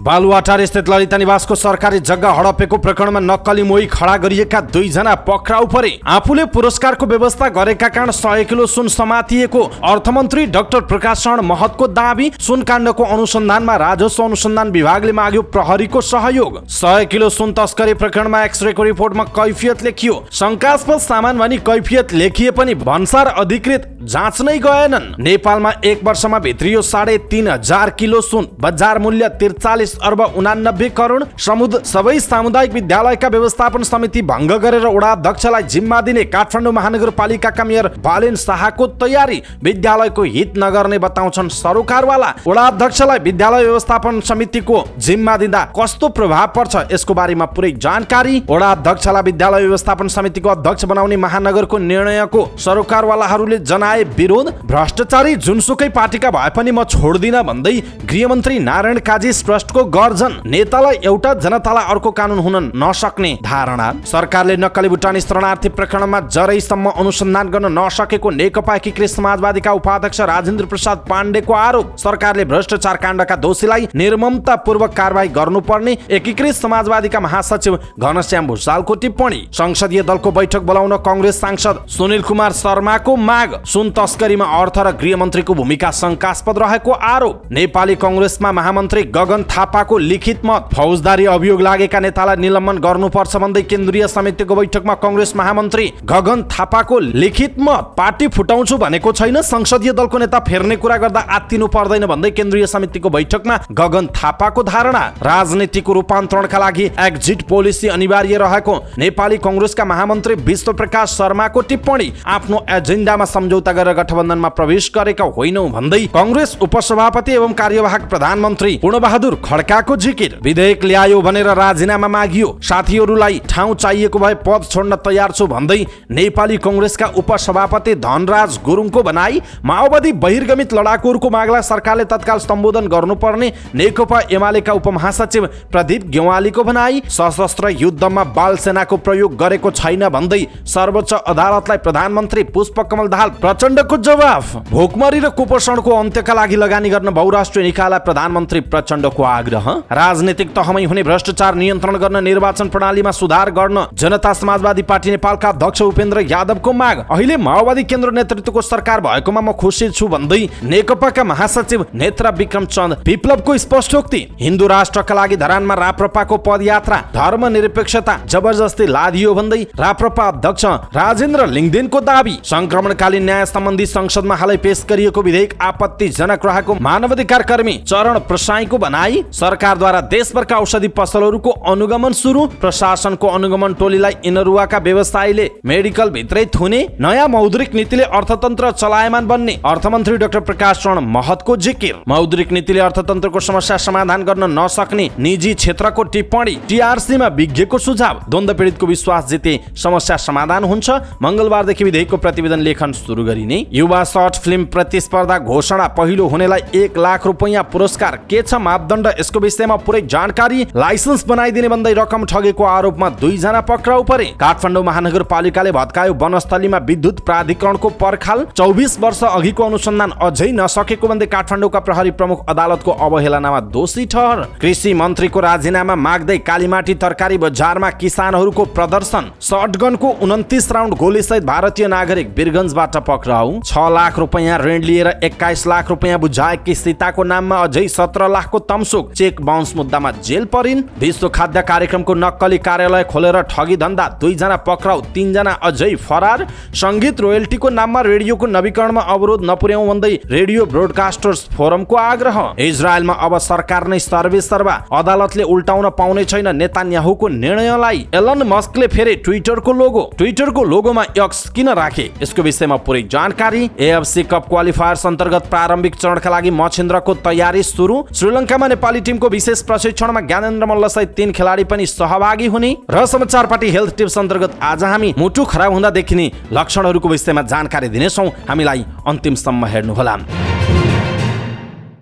बालुवाटार स्थित ललिता निवासको सरकारी जग्गा हडपेको प्रकरणमा नक्कली मोही खडा गरिएका 2 जना पक्राउ परे। आफूले पुरस्कारको व्यवस्था गरेका कारण 100 किलो सुन समातिएको अर्थमन्त्री डाक्टर प्रकाश शरण महतको दाबी। सुनकाण्डको अनुसन्धानमा राजस्व अनुसन्धान विभागले माग्यो प्रहरीको सहयोग। 100 किलो सुन तस्करी प्रकरणमा एक्सरेको रिपोर्टमा कैफियत लेखियो। शंकास्पद सामान भनी कैफियत लेखिए पनि भन्सार अधिकृत जाँच्नै गएनन्। नेपालमा 1 वर्षमा भित्रियो 3.5 किलो सुन, बजार मूल्य 43 अर्ब 89 करोड। सबै सामुदायिक विद्यालयका व्यवस्थापन समिति भङ्ग गरेर वडा अध्यक्षलाई जिम्मा दिने काठमाडौँ महानगरपालिकाका मेयर बालेन शाहको तयारी। विद्यालयको हित नगर्ने बताउँछन् सरोकारवाला। वडा अध्यक्षलाई विद्यालय व्यवस्थापन समितिको जिम्मा दिँदा कस्तो प्रभाव पर्छ यसको बारेमा पुरै जानकारी। वडा अध्यक्षलाई विद्यालय व्यवस्थापन समितिको अध्यक्ष बनाउने महानगरको निर्णयको सरोकारवालाहरूले जनाए विरोध। भ्रष्टाचारी जुनसुकै पार्टीका भए पनि म छोड्दिन भन्दै गृहमन्त्री नारायण काजी श्रेष्ठको गर्जन। नेतालाई एउटा जनतालाई अर्को कानुन हुन नसक्ने धारणा। सरकारले नक्कली भुटानी शरणार्थी प्रकरणमा जरैसम्म अनुसन्धान गर्न नसकेको नेकपा एकीकृत समाजवादीका उपाध्यक्ष राजेन्द्र प्रसाद पाण्डेको आरोप। सरकारले भ्रष्टाचार काण्डका दोषीलाई निर्ममतापूर्वक कारबाही गर्नुपर्ने एकीकृत समाजवादीका महासचिव घनश्याम भुसालको टिप्पणी। संसदीय दलको बैठक बोलाउन कांग्रेस सांसद सुनिल कुमार शर्माको माग। सुन तस्करीमा अर्थ र गृहमन्त्रीको भूमिका शंकास्पद रहेको आरोप। नेपाली कांग्रेसमा महामन्त्री गगन थापाको लिखित मत। फौजदारी अभियोग लागेका नेतालाई निलम्बन गर्नुपर्छ भन्दै केन्द्रीय समितिको बैठकमा कांग्रेस महामन्त्री गगन थापाको लिखित मत। पार्टी फुटाउँछु भनेको छैन, संसदीय दलको नेता फेर्ने कुरा गर्दा आत्तिनु पर्दैन भन्दै केन्द्रीय समितिको बैठकमा गगन थापाको धारणा। राजनीतिको रूपान्तरणका लागि एक्जिट पोलिसी अनिवार्य रहेको नेपाली कांग्रेसका महामन्त्री विश्व प्रकाश शर्माको टिप्पणी। आफ्नो एजेन्डामा सम्झौता गरेर गठबन्धनमा प्रवेश गरेका होइनौ भन्दै कांग्रेस उपसभापति एवं कार्यवाहक प्रधानमन्त्री पूर्णबहादुर खड्काको जिकिर। विधेयक ल्यायो भनेर राजीनामा मागियो, साथीहरूलाई ठाउँ चाहिएको भए पद छोड्न तयार छु भन्दै नेपाली कांग्रेसका उपसभापति धनराज गुरुङको भनाई। माओवादी बहिर्गमित लडाकुहरूको मागलाई सरकारले तत्काल सम्बोधन गर्नुपर्ने नेकपा एमालेका उपमहासचिव प्रदीप गेवालीको भनाई। सशस्त्र युद्धमा बाल सेनाको प्रयोग गरेको छैन भन्दै सर्वोच्च अदालतलाई प्रधानमन्त्री पुष्पकमल दाहाल प्रचण्डको जवाफ। भोकमरी र कुपोषणको अन्त्यका लागि लगानी गर्न बहुराष्ट्रिय निकायलाई प्रधानमन्त्री प्रचण्डको आग्रह। राजनीतिक तहमै हुने भ्रष्टाचार नियन्त्रण गर्न निर्वाचन प्रणालीमा सुधार गर्न जनता समाजवादी पार्टी नेपालका अध्यक्ष उपेन्द्र यादवको माग। अहिले माओवादी केन्द्र नेतृत्वको सरकार भएकोमा म खुसी छु भन्दै नेकपाका महासचिव नेत्रा विक्रम चन्द विप्लवको स्पष्टोक्ति। हिन्दू राष्ट्रका लागि धरानमा राप्रपाको पदयात्रा धर्मनिरपेक्षता जबरजस्ती लादियो भन्दै राप्रपा अध्यक्ष राजेन्द्र लिङदेनको दाबी। संक्रमणकालीन न्याय सम्बन्धी संसदमा हालै पेश गरिएको विधेयक आपत्तिजनक रहेको मानवाधिकार कर्मी चरण प्रसाईको भनाई। सरकारद्वारा देशभरका औषधि पसलहरूको अनुगमन सुरु। प्रशासनको अनुगमन टोलीलाई इनरुवाका व्यवसायीले मेडिकल भित्रै थुने। नयाँ मौद्रिक नीतिले अर्थतन्त्र चलायमान बन्ने अर्थमन्त्री डाक्टर प्रकाश शरण महतको जिकिर। मौद्रिक नीतिले अर्थतन्त्रको समस्या समाधान गर्न नसक्ने निजी क्षेत्रको टिप्पणी। टीआरसीमा विज्ञको सुझाव। द्वन्द्व पीडितको विश्वास जिते समस्या समाधान हुन्छ। मंगलबारदेखि विधेयकको प्रतिवेदन लेखन सुरु गरिने। युवा सर्ट फिल्म प्रतिस्पर्धा घोषणा। पहिलो हुनेलाई 1 लाख रुपैयाँ पुरस्कार। के छ मापदण्ड यसको विषयमा पुरै जानकारी। लाइसेन्स बनाइदिने भन्दै रकम ठगेको आरोपमा 2 जना पक्राउ परे। काठमाडौँ महानगरपालिकाले भत्कायो वनस्थलीमा विद्युत प्राधिकरणको पर्खाल। 24 वर्ष अघिको अनुसन्धान अझै नसकेको भन्दै काठमाडौँका प्रहरी प्रमुख अदालतको अवहेलनामा दोषी ठहर। कृषि मन्त्रीको राजीनामा माग्दै कालीमाटी तरकारी बजारमा किसानहरूको प्रदर्शन। शटगनको 29 राउन्ड गोलीसहित भारतीय नागरिक वीरगन्जबाट पक्राउ। 6 लाख रुपैयाँ ऋण लिएर 21 लाख रुपैयाँ बुझाएकी सीताको नाममा अझै 17 लाखको तमसुक। चेक बाउन्स मुद्दामा जेल परिन्। विश्व खाद्य कार्यक्रमको नक्कली कार्यालय खोलेर ठगी धन्दा। 2 जना पक्राउ, 3 जना अझै फरार। संगीत रोयल्टीको नाममा रेडियोको नवीकरणमा अवरोध नपुर्याउ भन्दै रेडियो ब्रोडकास्टर्स फोरमको आग्रह। इजरायलमा अब सरकार नै सर्वेसर्वा। अदालतले उल्टाउन पाउने छैन नेतान्याहुको निर्णयलाई। एलन मस्कले फेरे ट्विटरको लोगोमा एक्स किन राखे यसको विषयमा पुरै जानकारी। एएफसी कप क्वालिफायर्स अन्तर्गत प्रारम्भिक चरणका लागि मछिन्द्रको तयारी सुरु। श्रीलङ्कामा नेपाली टिमको विशेष प्रशिक्षणमा ज्ञानेन्द्र मल्ल सहित 3 खेलाडी पनि सहभागी हुने। र समाचार पार्टी हेल्थ टिप्स अन्तर्गत आज हामी मुटु खराब हुँदा देखिने लक्षणहरूको विषयमा जानकारी दिनेछौँ। हामीलाई अन्तिमसम्म हेर्नुहोला।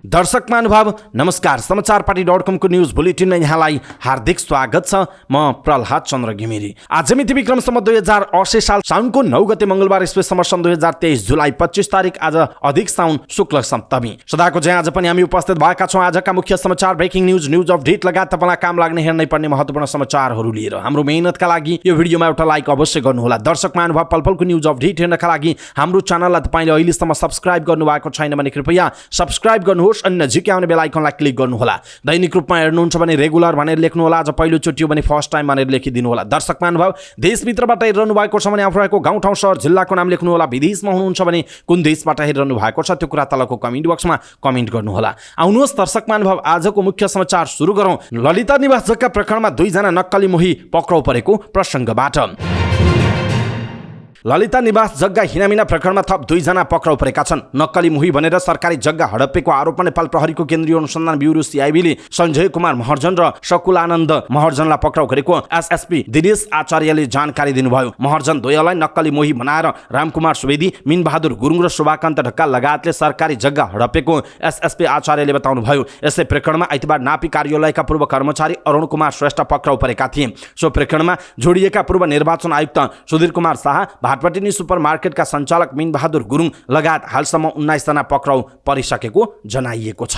दर्शक महानुभाव नमस्कार। समाचारपाटी.com को न्यूज बुलेटिनमा यहाँलाई हार्दिक स्वागत छ। म प्रहलाद चन्द्र घिमिरे। आज मिति विक्रमसम्म 2080 साल साउनको 9 गते मंगलबार ईस्वीसम्म सन् 2023 जुलाई 25 तारिक आज अधिक साउन शुक्ल सप्तमी। सदाको चाहिँ आज पनि हामी उपस्थित भएका छौँ आजका मुख्य समाचार, ब्रेकिङ न्यूज, न्यूज अपडेट लगायत तपाईलाई काम लाग्ने हेर्नै पर्ने महत्त्वपूर्ण समाचारहरू लिएर। हाम्रो मेहनतका लागि यो भिडियोमा एउटा लाइक अवश्य गर्नुहोला। दर्शक महानुभाव पलपलको न्यूज अपडेट हेर्नका लागि हाम्रो च्यानललाई तपाईले अहिलेसम्म सब्स्क्राइब गर्नुभएको छैन भने कृपया सब्स्क्राइब गर्नुहोस् अनि नजिकै आउने बेल आइकनलाई क्लिक गर्नुहोला। दैनिक रूपमा हेर्नुहुन्छ भने रेगुलर भनेर लेख्नुहोला, आज पहिलो चोटि हो भने फर्स्ट टाइम भनेर लेखिदिनु होला। दर्शक महानुभाव देशभित्रबाट हेरिरहनु भएको छ भने आफू रहेको गाउँ ठाउँ शहर जिल्लाको नाम लेख्नुहोला। विदेशमा हुनुहुन्छ भने कुन देशबाट हेरिरहनु भएको छ त्यो कुरा तलको कमेन्ट बक्समा कमेन्ट गर्नुहोला। आउनुहोस् दर्शक महानुभाव आजको मुख्य समाचार सुरु गरौँ। ललिता निवास जग्गा प्रकरणमा 2 जना नक्कली मोही पक्राउ परेको प्रसङ्गबाट। ललिता निवास जग्गा हिनामिना प्रकरणमा थप 2 जना पक्राउ परेका छन्। नक्कली मोही भनेर सरकारी जग्गा हडपेको आरोपमा नेपाल प्रहरीको केन्द्रीय अनुसन्धान ब्युरो सीआईबीले सञ्जय कुमार महर्जन र शकुलानन्द महर्जनलाई पक्राउ गरेको एसएसपी दिनेश आचार्यले जानकारी दिनुभयो। महर्जन द्वयलाई नक्कली मोही बनाएर रामकुमार सुवेदी, मिनबहादुर गुरुङ र शोभाकान्त ढक्का लगायतले सरकारी जग्गा हडपेको एसएसपी आचार्यले बताउनुभयो। यसै प्रकरणमा आइतबार नापी कार्यालयका पूर्व कर्मचारी अरुण कुमार श्रेष्ठ पक्राउ परेका थिए। सो प्रकरणमा जोडिएका पूर्व निर्वाचन आयुक्त सुधीर कुमार शाह, भाटपटिनी सुपरमार्केटका सञ्चालक मिनबहादुर गुरुङ लगायत हालसम्म 19 जना पक्राउ परिसकेको जनाइएको छ।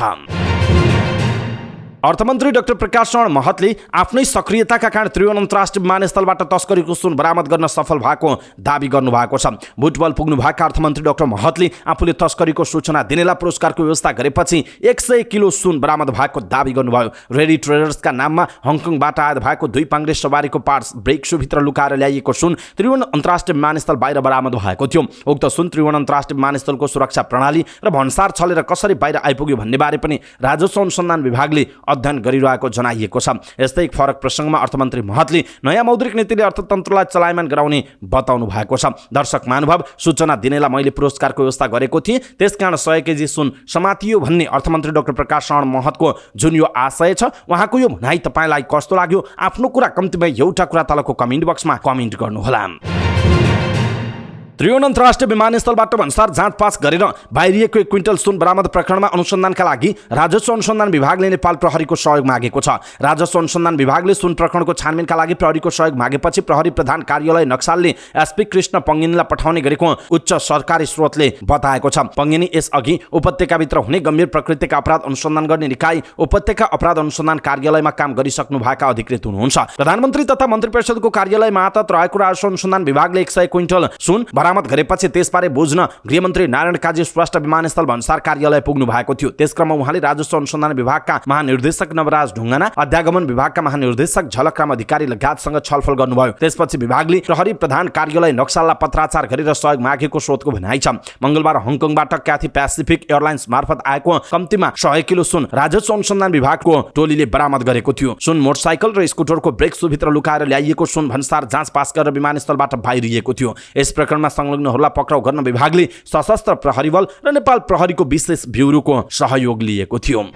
अर्थमन्त्री डाक्टर प्रकाश शरण महतले आफ्नै सक्रियताका कारण त्रिभुवन अन्तर्राष्ट्रिय विमानस्थलबाट तस्करीको सुन बरामद गर्न सफल भएको दावी गर्नुभएको छ। बुटबल पुग्नुभएका अर्थमन्त्री डाक्टर महतले आफूले तस्करीको सूचना दिनेलाई पुरस्कारको व्यवस्था गरेपछि 100 किलो सुन बरामद भएको दावी गर्नुभयो। रेडी ट्रेडर्सका नाममा हङकङबाट आएर भएको 2 पाङ्ग्रे सवारीको पार्ट्स ब्रेक सुभित्र लुकाएर ल्याइएको सुन त्रिभुवन अन्तर्राष्ट्रिय विमानस्थल बाहिर बरामद भएको थियो। उक्त सुन त्रिभुवन अन्तर्राष्ट्रिय विमानस्थलको सुरक्षा प्रणाली र भन्सार छलेर कसरी बाहिर आइपुग्यो भन्ने बारे पनि राजस्व अनुसन्धान विभागले अध्ययन गरिरहेको जनाइएको छ। यस्तै एक फरक प्रसङ्गमा अर्थमन्त्री महतले नयाँ मौद्रिक नीतिले अर्थतन्त्रलाई चलायमान गराउने बताउनु भएको छ। दर्शक महानुभाव सूचना दिनेलाई मैले पुरस्कारको व्यवस्था गरेको थिएँ, त्यसकारण 100 केजी सुन समातियो भन्ने अर्थमन्त्री डाक्टर प्रकाश शरण महतको जुन यो आशय छ उहाँको यो भनाइ तपाईलाई कस्तो लाग्यो? आफ्नो कुरा कम्तीमा एउटा कुरा तलको कमेन्ट बक्समा कमेन्ट गर्नुहोला। त्रिभुवन अन्तर्राष्ट्रिय विमानस्थलबाट भन्सार जाँचपास गरेर बाहिरिएको 1 क्विन्टल सुन बरामद प्रकरणमा अनुसन्धानका लागि राजस्व अनुसन्धान विभागले नेपाल प्रहरीको सहयोग मागेको छ। राजस्व अनुसन्धान विभागले सुन प्रकरणको छानबिनका लागि प्रहरीको सहयोग मागेपछि प्रहरी प्रधान कार्यालय नक्सालले एसपी कृष्ण पङ्गिनीलाई पठाउने गरेको उच्च सरकारी स्रोतले बताएको छ। पङ्गिनी यसअघि उपत्यकाभित्र हुने गम्भीर प्रकृतिका अपराध अनुसन्धान गर्ने निकाय उपत्यका अपराध अनुसन्धान कार्यालयमा काम गरिसक्नुभएका अधिकृत हुनुहुन्छ। प्रधानमन्त्री तथा मन्त्री परिषदको कार्यालय मातहत रहेको राजस्व अनुसन्धान विभागले 100 क्विन्टल सुन बरामद गरेपछि त्यसबारे बुझ्न गृहमन्त्री नारायण काजी श्रेष्ठ विमानस्थल भन्सार कार्यालय पुग्नु भएको थियो। त्यसक्रममा उहाँले राजस्व अनुसन्धान विभागका महानिर्देशक नवराज ढुङ्गाना, अध्यागमन विभागका महानिर्देशक झलकराम अधिकारी लगायतसँग छलफल गर्नुभयो। त्यसपछि विभागले प्रहरी प्रधान कार्यालय नक्साललाई पत्राचार गरेर सहयोग मागेको स्रोतको भनाइ छ। मंगलबार हङकङबाट क्याथी पेसिफिक एयरलाइन्स मार्फत आएको कम्तीमा 100 किलो सुन राजस्व अनुसन्धान विभागको टोलीले बरामद गरेको थियो। सुन मोटरसाइकल र स्कुटरको ब्रेक सुभित्र लुकाएर ल्याइएको सुन भन्सार जाँच पास गरेर विमानस्थलबाट बाहिरिएको थियो। यस प्रकरणमा संलग्नहरूलाई पक्राउ गर्न विभागले सशस्त्र प्रहरी बल र नेपाल प्रहरीको विशेष ब्युरोको सहयोग लिएको थियो।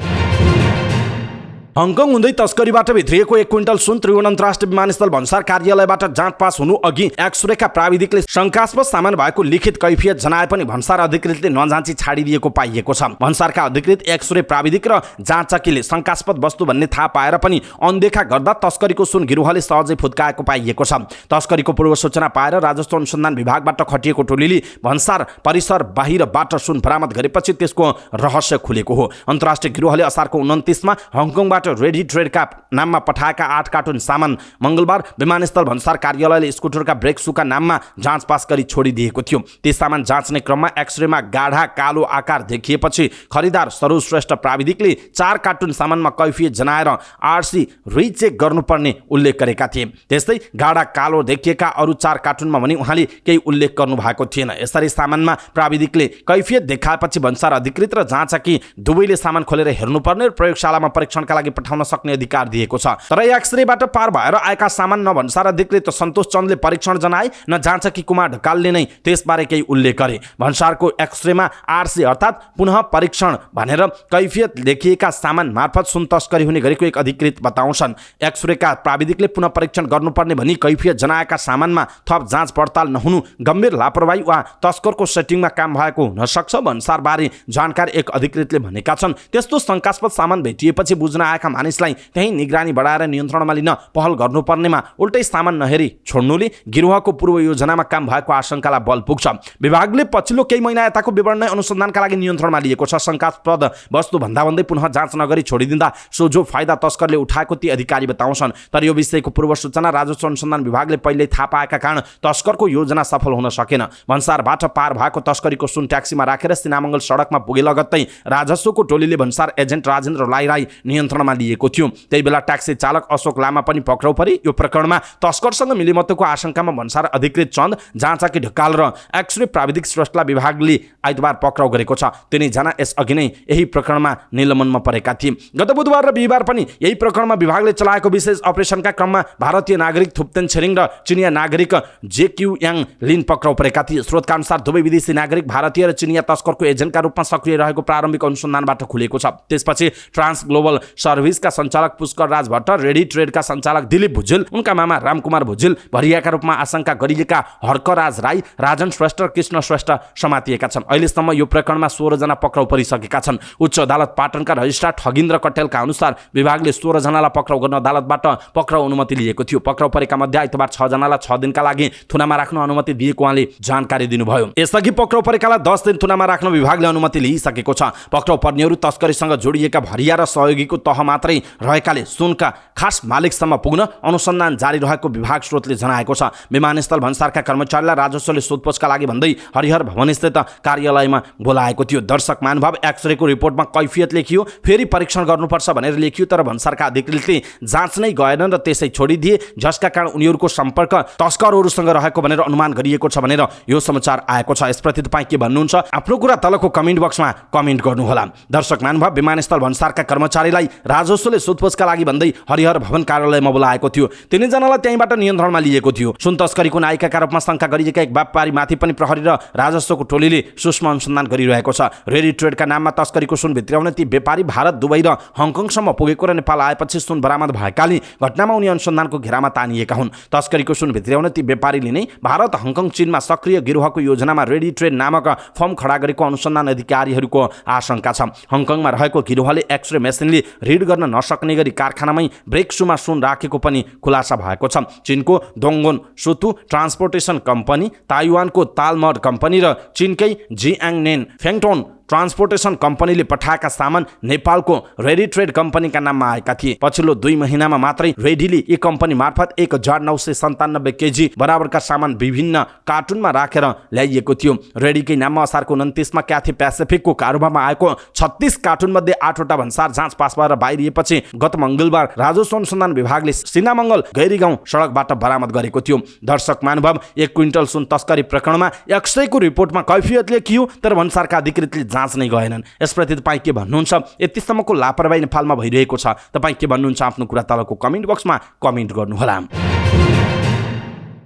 हङकङ हुँदै तस्करीबाट भित्रिएको 1 क्विन्टल सुन त्रिभुवन अन्तर्राष्ट्रिय विमानस्थल भन्सार कार्यालयबाट जाँच पास हुनु अघि एक्सरेका प्राविधिकले शङ्कास्पद सामान भएको लिखित कैफियत जनाए पनि भन्सार अधिकृतले नजाँची छाडिदिएको पाइएको छ। भन्सारका अधिकृत एक्सरे प्राविधिक र जाँचकीले शङ्कास्पद वस्तु भन्ने थाहा पाएर पनि अनदेखा गर्दा तस्करीको सुन गिरोहले सहजै फुत्काएको पाइएको छ। तस्करीको पूर्व सूचना पाएर राजस्व अनुसन्धान विभागबाट खटिएको टोलीले भन्सार परिसर बाहिरबाट सुन बरामद गरेपछि त्यसको रहस्य खुलेको हो। अन्तर्राष्ट्रिय गिरोहले असारको 29 मा हङकङबाट रेडी ट्रेडका नाममा पठाएका 8 कार्टुन सामान मंगलबार विमानस्थल भन्सार कार्यालयले स्कुटरका ब्रेक सुका नाममा जाँच पास गरी छोडिदिएको थियो। ती सामान जाँच्ने क्रममा एक्सरेमा गाढा कालो आकार देखिएपछि खरिदार सर्वश्रेष्ठ प्राविधिकले 4 कार्टुन सामानमा कैफियत जनाएर आरसी रिचेक गर्नुपर्ने उल्लेख गरेका थिए। त्यस्तै गाढा कालो देखिएका अरू 4 कार्टुनमा भने उहाँले केही उल्लेख गर्नु भएको थिएन। यसरी सामानमा प्राविधिकले कैफियत देखाएपछि भन्सार अधिकृत र जाँचकी दुवैले सामान खोलेर हेर्नुपर्ने र प्रयोगशालामा परीक्षणका लागि पठाउन सक्ने अधिकार दिएको छ। तर एक्सरेबाट पार भएर आएका सामान न भन्सार अधिकृत सन्तोष चन्दले परीक्षण जनाए न जाँच कि कुमार ढकालले नै त्यसबारे केही उल्लेख गरे। भन्सारको एक्सरेमा आरसी अर्थात् पुनः परीक्षण भनेर कैफियत लेखिएका सामान मार्फत सुन तस्करी हुने गरेको एक अधिकृत बताउँछन्। एक्सरेका प्राविधिकले पुनः परीक्षण गर्नुपर्ने भनी कैफियत जनाएका सामानमा थप जाँच पडताल नहुनु गम्भीर लापरवाही वा तस्करको सेटिङमा काम भएको हुन सक्छ भन्सारबारे जानकारी एक अधिकृतले भनेका छन्। त्यस्तो शंकास्पद सामान भेटिएपछि बुझ्न आएका मानिसलाई त्यही निगरानी बढाएर नियन्त्रणमा लिन पहल गर्नुपर्नेमा उल्टै सामान नहेरी छोड्नुले गिरोहको पूर्व योजनामा काम भएको आशंकालाई बल पुग्छ। विभागले पछिल्लो केही महिना यताको विवरण अनुसन्धानका लागि नियन्त्रणमा लिएको छ। शंकास्पद वस्तु भन्दा भन्दै पुनः जाँच नगरी छोडिदिँदा सोझो फाइदा तस्करले उठाएको ती अधिकारी बताउँछन्। तर यो विषयको पूर्व सूचना राजस्व अनुसन्धान विभागले पहिल्यै थाहा पाएका कारण तस्करको योजना सफल हुन सकेन। भन्सारबाट पार भएको तस्करीको सुन ट्याक्सीमा राखेर सिनामङ्गल सडकमा पुगे लगत्तै राजस्वको टोलीले भन्सार एजेन्ट राजेन्द्र लाइराई नियन्त्रणमा लिएको थियो। त्यही बेला ट्याक्सी चालक अशोक लामा पनि पक्राउ परे। यो प्रकरणमा तस्करसँग मिलिमत्तको आशंकामा भन्सार अधिकृत चन्द, जाँचाकी ढकाल र एक्सरे प्राविधिक श्रेष्ठलाई विभागले आइतबार पक्राउ गरेको छ। तिनैजना यसअघि नै यही प्रकरणमा निलम्बनमा परेका थिए। गत बुधबार र बिहिबार पनि यही प्रकरणमा विभागले चलाएको विशेष अपरेसनका क्रममा भारतीय नागरिक थुप्तेन छेरिङ र चिनिया नागरिक जेक्यू याङ लिन पक्राउ परेका थिए। स्रोतका अनुसार दुवै विदेशी नागरिक भारतीय र चिनिया तस्करको एजेन्टका रूपमा सक्रिय रहेको प्रारम्भिक अनुसन्धानबाट खुलेको छ। त्यसपछि ट्रान्स ग्लोबल सर्भिसका सञ्चालक पुष्कर राज भट्ट, रेडी ट्रेडका सञ्चालक दिलीप भुजेल, उनका मामा रामकुमार भुजेल, भरियाका रूपमा आशंका गरिएका हर्कराज राई, राजन श्रेष्ठ र कृष्ण श्रेष्ठ समातिएका छन्। अहिलेसम्म यो प्रकरणमा 16 जना पक्राउ परिसकेका छन्। उच्च अदालत पाटनका रजिस्ट्रार ठगिन्द्र कटेलका अनुसार विभागले 16 जनालाई पक्राउ गर्न अदालतबाट पक्राउ अनुमति लिएको थियो। पक्राउ परेका मध्ये आइतबार 6 जनालाई 6 दिनका लागि थुनामा राख्न अनुमति दिएको उहाँले जानकारी दिनुभयो। यसअघि पक्राउ परेकालाई 10 दिन थुनामा राख्न विभागले अनुमति लिइसकेको छ। पक्राउ पर्नेहरू तस्करीसँग जोडिएका भरिया र सहयोगीको तह मात्रै रहेकाले सुनका खास मालिकसम्म पुग्न अनुसन्धान जारी रहेको विभाग स्रोतले जनाएको छ। विमानस्थल भन्सारका कर्मचारीलाई राजस्वले सोधपुछका लागि भन्दै हरिहर भवनस्थित कार्यालयमा बोलाएको थियो। दर्शक महानुभाव, एक्सरेको रिपोर्टमा कैफियत लेखियो, फेरि परीक्षण गर्नुपर्छ भनेर लेखियो, तर भन्सारका अधिकृतले जाँच नै गरेनन् र त्यसै छोडिदिए, जसका कारण उनीहरूको सम्पर्क तस्करहरूसँग रहेको भनेर अनुमान गरिएको छ भनेर यो समाचार आएको छ। यसप्रति तपाईँ के भन्नुहुन्छ? आफ्नो कुरा तलको कमेन्ट बक्समा कमेन्ट गर्नुहोला। दर्शक महानुभाव, विमानस्थल भन्सारका कर्मचारीलाई राजस्वले सोधपुछका लागि भन्दै हरिहर भवन कार्यालयमा बोलाएको थियो। तिनैजनालाई त्यहीँबाट नियन्त्रणमा लिएको थियो। सुन तस्करीको नायिकाका रूपमा शङ्का गरिएका एक व्यापारीमाथि पनि प्रहरी र राजस्वको टोलीले सूक्ष्म अनुसन्धान गरिरहेको छ। रेडी ट्रेडका नाममा तस्करीको सुन भित्र्याउने ती व्यापारी भारत, दुबई र हङकङसम्म पुगेको र नेपाल आएपछि सुन बरामद भएकाले घटनामा उनी अनुसन्धानको घेरामा तानिएका हुन्। तस्करीको सुन भित्र्याउने ती व्यापारीले नै भारत, हङकङ, चीनमा सक्रिय गिरोहको योजनामा रेडी ट्रेड नामक फर्म खडा गरेको अनुसन्धान अधिकारीहरूको आशंका छ। हङकङमा रहेको गिरोहले एक्सरे मेसिनले रिड गर्न नसक्ने गरी कारखानामै ब्रेक सुमा सुन राखेको पनि खुलासा भएको छ। चीनको दोङ्गोन सुतु ट्रान्सपोर्टेसन कम्पनी, ताइवानको तालमड कम्पनी र चीनकै जिआङनेन फेङटोन ट्रान्सपोर्टेसन कम्पनीले पठाएका सामान नेपालको रेडी ट्रेड कम्पनीका नाममा आएका थिए। पछिल्लो 2 महिनामा मात्रै रेडीले यी कम्पनी मार्फत 1997 केजी बराबरका सामान विभिन्न कार्टुनमा राखेर ल्याइएको थियो। रेडीकै नाममा असारको 29 मा क्याथे पेसिफिकको कारोबारमा आएको 36 कार्टुन मध्ये 8 वटा भन्सार जाँच पास भएर बाहिरिएपछि गत मङ्गलबार राजस्व अनुसन्धान विभागले सिनामङ्गल गैरीगाउँ सडकबाट बरामद गरेको थियो। दर्शक महानुभाव, 1 क्विन्टल सुन तस्करी प्रकरणमा एक्सरेको रिपोर्टमा कैफियत लेखियो, तर भन्सारका अधिकृतले जाँच नै गरेनन्। यसप्रति तपाईँ के भन्नुहुन्छ? यतिसम्मको लापरवाही नेपालमा भइरहेको छ। तपाईँ के भन्नुहुन्छ? आफ्नो कुरा तलको कमेन्ट बक्समा कमेन्ट गर्नुहोला।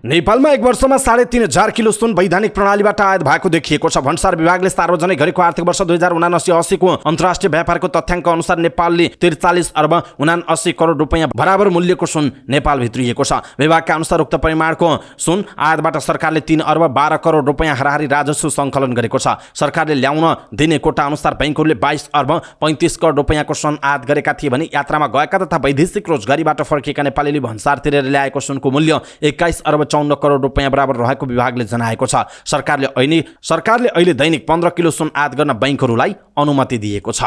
नेपालमा 1 वर्षमा 3.5 किलो सुन वैधानिक प्रणालीबाट आयात भएको देखिएको छ। भन्सार विभागले सार्वजनिक गरेको आर्थिक वर्ष 2079-80 को अन्तर्राष्ट्रिय व्यापारको तथ्याङ्क अनुसार नेपालले 43 अर्ब 79 करोड रुपैयाँ बराबर मूल्यको सुन नेपाल भित्रिएको छ। विभागका अनुसार उक्त परिमाणको सुन आयातबाट सरकारले 3 अर्ब 12 करोड रुपैयाँ हाराहारी राजस्व सङ्कलन गरेको छ। सरकारले ल्याउन दिने कोटा अनुसार बैंकहरूले 22 अर्ब 35 करोड रुपैयाँको सुन आयात गरेका थिए भने यात्रामा गएका तथा वैदेशिक रोजगारीबाट फर्किएका नेपालीले भन्सार तिरेर ल्याएको सुनको मूल्य 21 अर्ब 54 करोड रुपैयाँ बराबर रहेको विभागले जनाएको छ। सरकारले अहिले दैनिक 15 किलो सुन आयात गर्न बैंकहरूलाई अनुमति दिएको छ।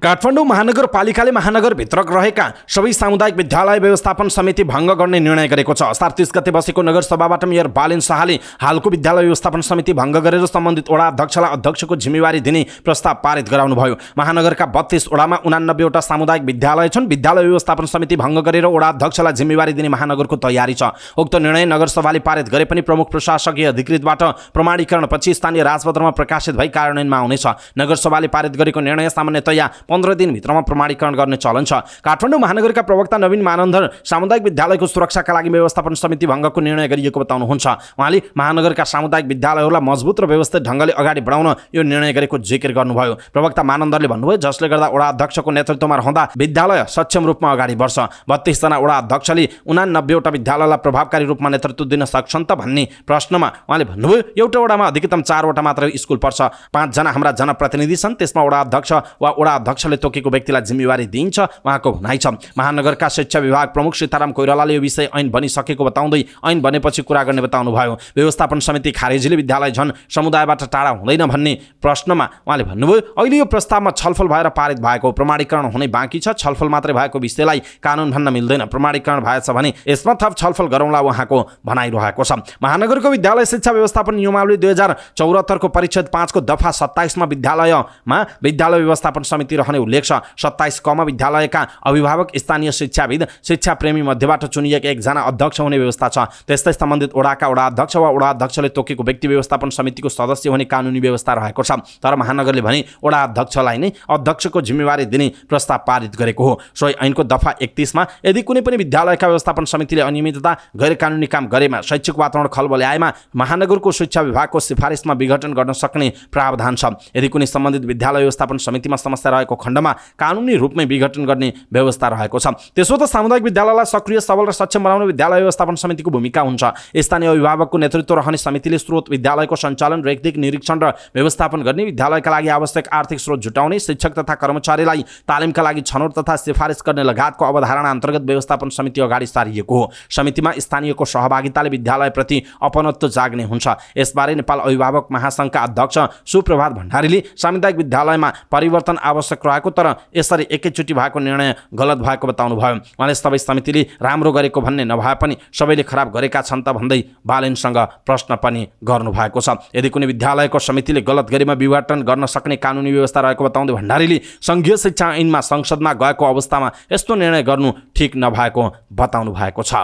काठमाडौँ महानगरपालिकाले महानगरभित्र रहेका सबै सामुदायिक विद्यालय व्यवस्थापन समिति भङ्ग गर्ने निर्णय गरेको छ। 30 गते बसेको नगरसभाबाट मेयर बालेन शाहले हालको विद्यालय व्यवस्थापन समिति भङ्ग गरेर सम्बन्धित वडा अध्यक्षलाई अध्यक्षको जिम्मेवारी दिने प्रस्ताव पारित गराउनुभयो। महानगरका 32 वडामा 89 वटा सामुदायिक विद्यालय छन्। विद्यालय व्यवस्थापन समिति भङ्ग गरेर वडा अध्यक्षलाई जिम्मेवारी दिने महानगरको तयारी छ। उक्त निर्णय नगरसभाले पारित गरे पनि प्रमुख प्रशासकीय अधिकृतबाट प्रमाणीकरणपछि स्थानीय राजपत्रमा प्रकाशित भई कार्यान्वयनमा आउनेछ। नगरसभाले पारित गरेको निर्णय सामान्यतया 15 दिनभित्रमा प्रमाणीकरण गर्ने चलन छ। काठमाडौँ महानगरका प्रवक्ता नवीन मानन्धर सामुदायिक विद्यालयको सुरक्षाका लागि व्यवस्थापन समिति भङ्गको निर्णय गरिएको बताउनुहुन्छ। उहाँले महानगरका सामुदायिक विद्यालयहरूलाई मजबुत र व्यवस्थित ढङ्गले अगाडि बढाउन यो निर्णय गरेको जिकिर गर्नुभयो। प्रवक्ता मानन्दरले भन्नुभयो, जसले गर्दा वडा अध्यक्षको नेतृत्वमा रहँदा विद्यालय सक्षम रूपमा अगाडि बढ्छ। 32 जना वडा अध्यक्षले 89वटा विद्यालयलाई प्रभावकारी रूपमा नेतृत्व दिन सक्छन् त भन्ने प्रश्नमा उहाँले भन्नुभयो, एउटा वडामा अधिकतम 4 वटा मात्र स्कुल पर्छ। 5 जना हाम्रा जनप्रतिनिधि छन्, त्यसमा वडा अध्यक्ष वा वडा अध्यक्षले तोकेको व्यक्तिलाई जिम्मेवारी दिइन्छ, उहाँको भनाइ छ। महानगरका शिक्षा विभाग प्रमुख सीताराम कोइरालाले यो विषय ऐन बनिसकेको बताउँदै ऐन बनेपछि कुरा गर्ने बताउनुभयो। व्यवस्थापन समिति खारेजीले विद्यालय झन् समुदायबाट टाढा हुँदैन भन्ने प्रश्नमा उहाँले भन्नुभयो, अहिले यो प्रस्तावमा छलफल भएर पारित भएको, प्रमाणीकरण हुने बाँकी छ। छलफल मात्रै भएको विषयलाई कानुन भन्न मिल्दैन, प्रमाणीकरण भएछ भने यसमा थप छलफल गरौँला उहाँको भनाइरहेको छ। महानगरको विद्यालय शिक्षा व्यवस्थापन नियमावली 2074 को परिच्छेद 5 को दफा 27 मा विद्यालयमा विद्यालय व्यवस्थापन समिति रहने उल्लेख छ। 27 क मा विद्यालयका अभिभावक, स्थानीय शिक्षाविद, शिक्षा प्रेमी मध्येबाट चुनिएका एकजना अध्यक्ष हुने व्यवस्था छ। त्यस्तै सम्बन्धित वडाका वडा अध्यक्ष वा वडा अध्यक्षले तोकेको व्यक्ति व्यवस्थापन समितिको सदस्य हुने कानुनी व्यवस्था रहेको छ। तर महानगरले भने वडा अध्यक्षलाई नै अध्यक्षको जिम्मेवारी दिने प्रस्ताव पारित गरेको हो। सोही ऐनको दफा 31 मा यदि कुनै पनि विद्यालयका व्यवस्थापन समितिले अनियमितता, गैर कानुनी काम गरेमा, शैक्षिक वातावरण खलबल ल्याएमा महानगरको शिक्षा विभागको सिफारिसमा विघटन गर्न सक्ने प्रावधान छ। यदि कुनै सम्बन्धित विद्यालय व्यवस्थापन समितिमा समस्या रहेको खण्डमा कानुनी रूपमै विघटन गर्ने व्यवस्था रहेको छ। त्यसो त सामुदायिक विद्यालयलाई सक्रिय, सबल र सक्षम बनाउन विद्यालय व्यवस्थापन समितिको भूमिका हुन्छ। स्थानीय अभिभावकको नेतृत्व रहने समितिले स्रोत विद्यालयको सञ्चालन, रेखदेख, निरीक्षण र व्यवस्थापन गर्ने, विद्यालयका लागि आवश्यक आर्थिक स्रोत जुटाउने, शिक्षक तथा कर्मचारीलाई तालिमका लागि छनौट तथा सिफारिस गर्ने लगायतको अवधारणा अन्तर्गत व्यवस्थापन समिति अगाडि सारिएको हो। समितिमा स्थानीयको सहभागिताले विद्यालयप्रति अपनत्व जाग्ने हुन्छ। यसबारे नेपाल अभिभावक महासङ्घका अध्यक्ष सुप्रभात भण्डारीले सामुदायिक विद्यालयमा परिवर्तन आवश्यक रहेको तर यसरी एकैचोटि भएको निर्णय गलत भएको बताउनुभयो। उहाँले सबै समितिले राम्रो गरेको भन्ने नभए पनि सबैले खराब गरेका छन् त भन्दै बालेनसँग प्रश्न पनि गर्नुभएको छ। यदि कुनै विद्यालयको समितिले गलत गरेमा विघटन गर्न सक्ने कानुनी व्यवस्था रहेको बताउँदै भण्डारीले सङ्घीय शिक्षा ऐनमा संसदमा गएको अवस्थामा यस्तो निर्णय गर्नु ठिक नभएको बताउनु भएको छ।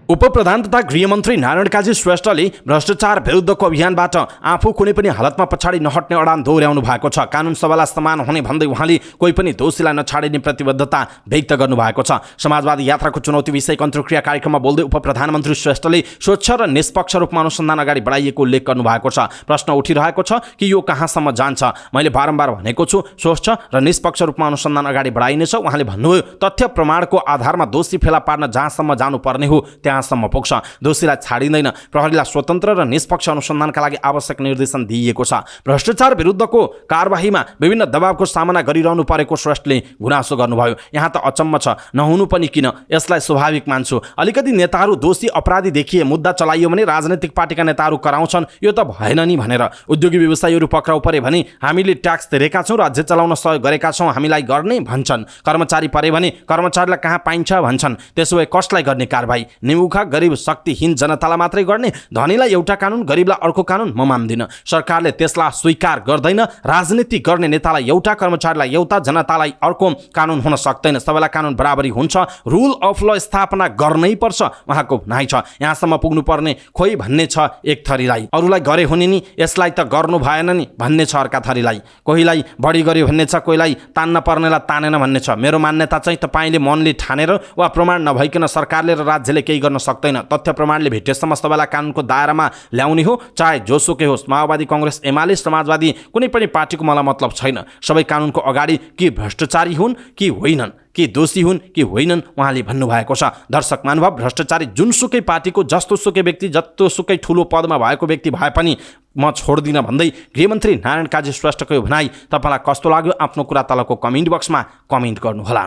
उपप्रधान तथा गृहमन्त्री नारायण काजी श्रेष्ठले भ्रष्टाचार विरुद्धको अभियानबाट आफू कुनै पनि हालतमा पछाडि नहट्ने अडान दोहोर्याउनु भएको छ। कानुन सभालाई समान हुने भन्दै उहाँले कोही पनि दोषीलाई नछाडिने प्रतिबद्धता व्यक्त गर्नुभएको छ। समाजवादी यात्राको चुनौती विषयक अन्तर्क्रिया कार्यक्रममा बोल्दै उपप्रधानमन्त्री श्रेष्ठले स्वच्छ र निष्पक्ष रूपमा अनुसन्धान अगाडि बढाइएको उल्लेख गर्नुभएको छ। प्रश्न उठिरहेको छ कि यो कहाँसम्म जान्छ। मैले बारम्बार भनेको छु, स्वच्छ र निष्पक्ष रूपमा अनुसन्धान अगाडि बढाइनेछ। उहाँले भन्नुभयो, तथ्य प्रमाणको आधारमा दोषी फेला पार्न जहाँसम्म जानुपर्ने हो त्यहाँसम्म पुग्छ। दोषीलाई छाडिँदैन। प्रहरीलाई स्वतन्त्र र निष्पक्ष अनुसन्धानका लागि आवश्यक निर्देशन दिइएको छ। भ्रष्टाचार विरुद्धको कारबाहीमा विभिन्न दबावको सामना गरिरहनु परेको श्रेष्ठले गुनासो गर्नुभयो। यहाँ त अचम्म छ, नहुनु पनि किन, यसलाई स्वाभाविक मान्छु। अलिकति नेताहरू दोषी अपराधी देखिए मुद्दा चलाइयो भने राजनैतिक पार्टीका नेताहरू कराउँछन्, यो त भएन नि भनेर। उद्योगी व्यवसायीहरू पक्राउ परे भने हामीले ट्याक्स तिरेका छौँ, राज्य चलाउन सहयोग गरेका छौँ, हामीलाई गर्ने भन्छन्। कर्मचारी परे भने कर्मचारीलाई कहाँ पाइन्छ भन्छन्। त्यसो भए कसलाई गर्ने कारबाही? निमुखा गरिब शक्तिहीन जनतालाई मात्रै गर्ने? धनीलाई एउटा कानुन, गरिबलाई अर्को कानुन? म मान्दिनँ। सरकारले त्यसलाई स्वीकार गर्दैन। राजनीति गर्ने नेतालाई एउटा, कर्मचारीलाई एउटा, जनतालाई अर्को कानुन हुन सक्दैन। सबैलाई कानुन बराबरी हुन्छ। रुल अफ ल स्थापना गर्नै पर्छ उहाँको भनाइ छ। यहाँसम्म पुग्नुपर्ने खोइ भन्ने छ एक थरीलाई, अरूलाई गरे हुने नि, यसलाई त गर्नु भएन नि भन्ने छ अर्का थरीलाई। कोहीलाई बढी गर्यो भन्ने छ, कोहीलाई तान्न पर्नेलाई तानेन भन्ने छ। मेरो मान्यता चाहिँ तपाईँले मनले ठानेर वा प्रमाण नभइकन सरकारले र राज्यले केही गर्न सक्दैन। तथ्य प्रमाणले भेटेसम्म सबैलाई कानुनको दायरामा ल्याउने हो, चाहे जोसुकै होस्। माओवादी, कांग्रेस, एमाले, समाजवादी कुनै पनि पार्टीको मलाई मतलब छैन। सबै कानुनको अगाडि कि भ्रष्टाचारी हुन् कि होइनन्, कि दोषी हुन् कि होइनन् उहाँले भन्नुभएको छ। दर्शक महानुभाव, भ्रष्टाचारी जुनसुकै पार्टीको, जस्तोसुकै व्यक्ति, जत्तोसुकै ठुलो पदमा भएको व्यक्ति भए पनि म छोड्दिनँ भन्दै गृहमन्त्री नारायण काजी श्रेष्ठको यो भनाइ तपाईँलाई कस्तो लाग्यो? आफ्नो कुरा तलको कमेन्ट बक्समा कमेन्ट गर्नुहोला।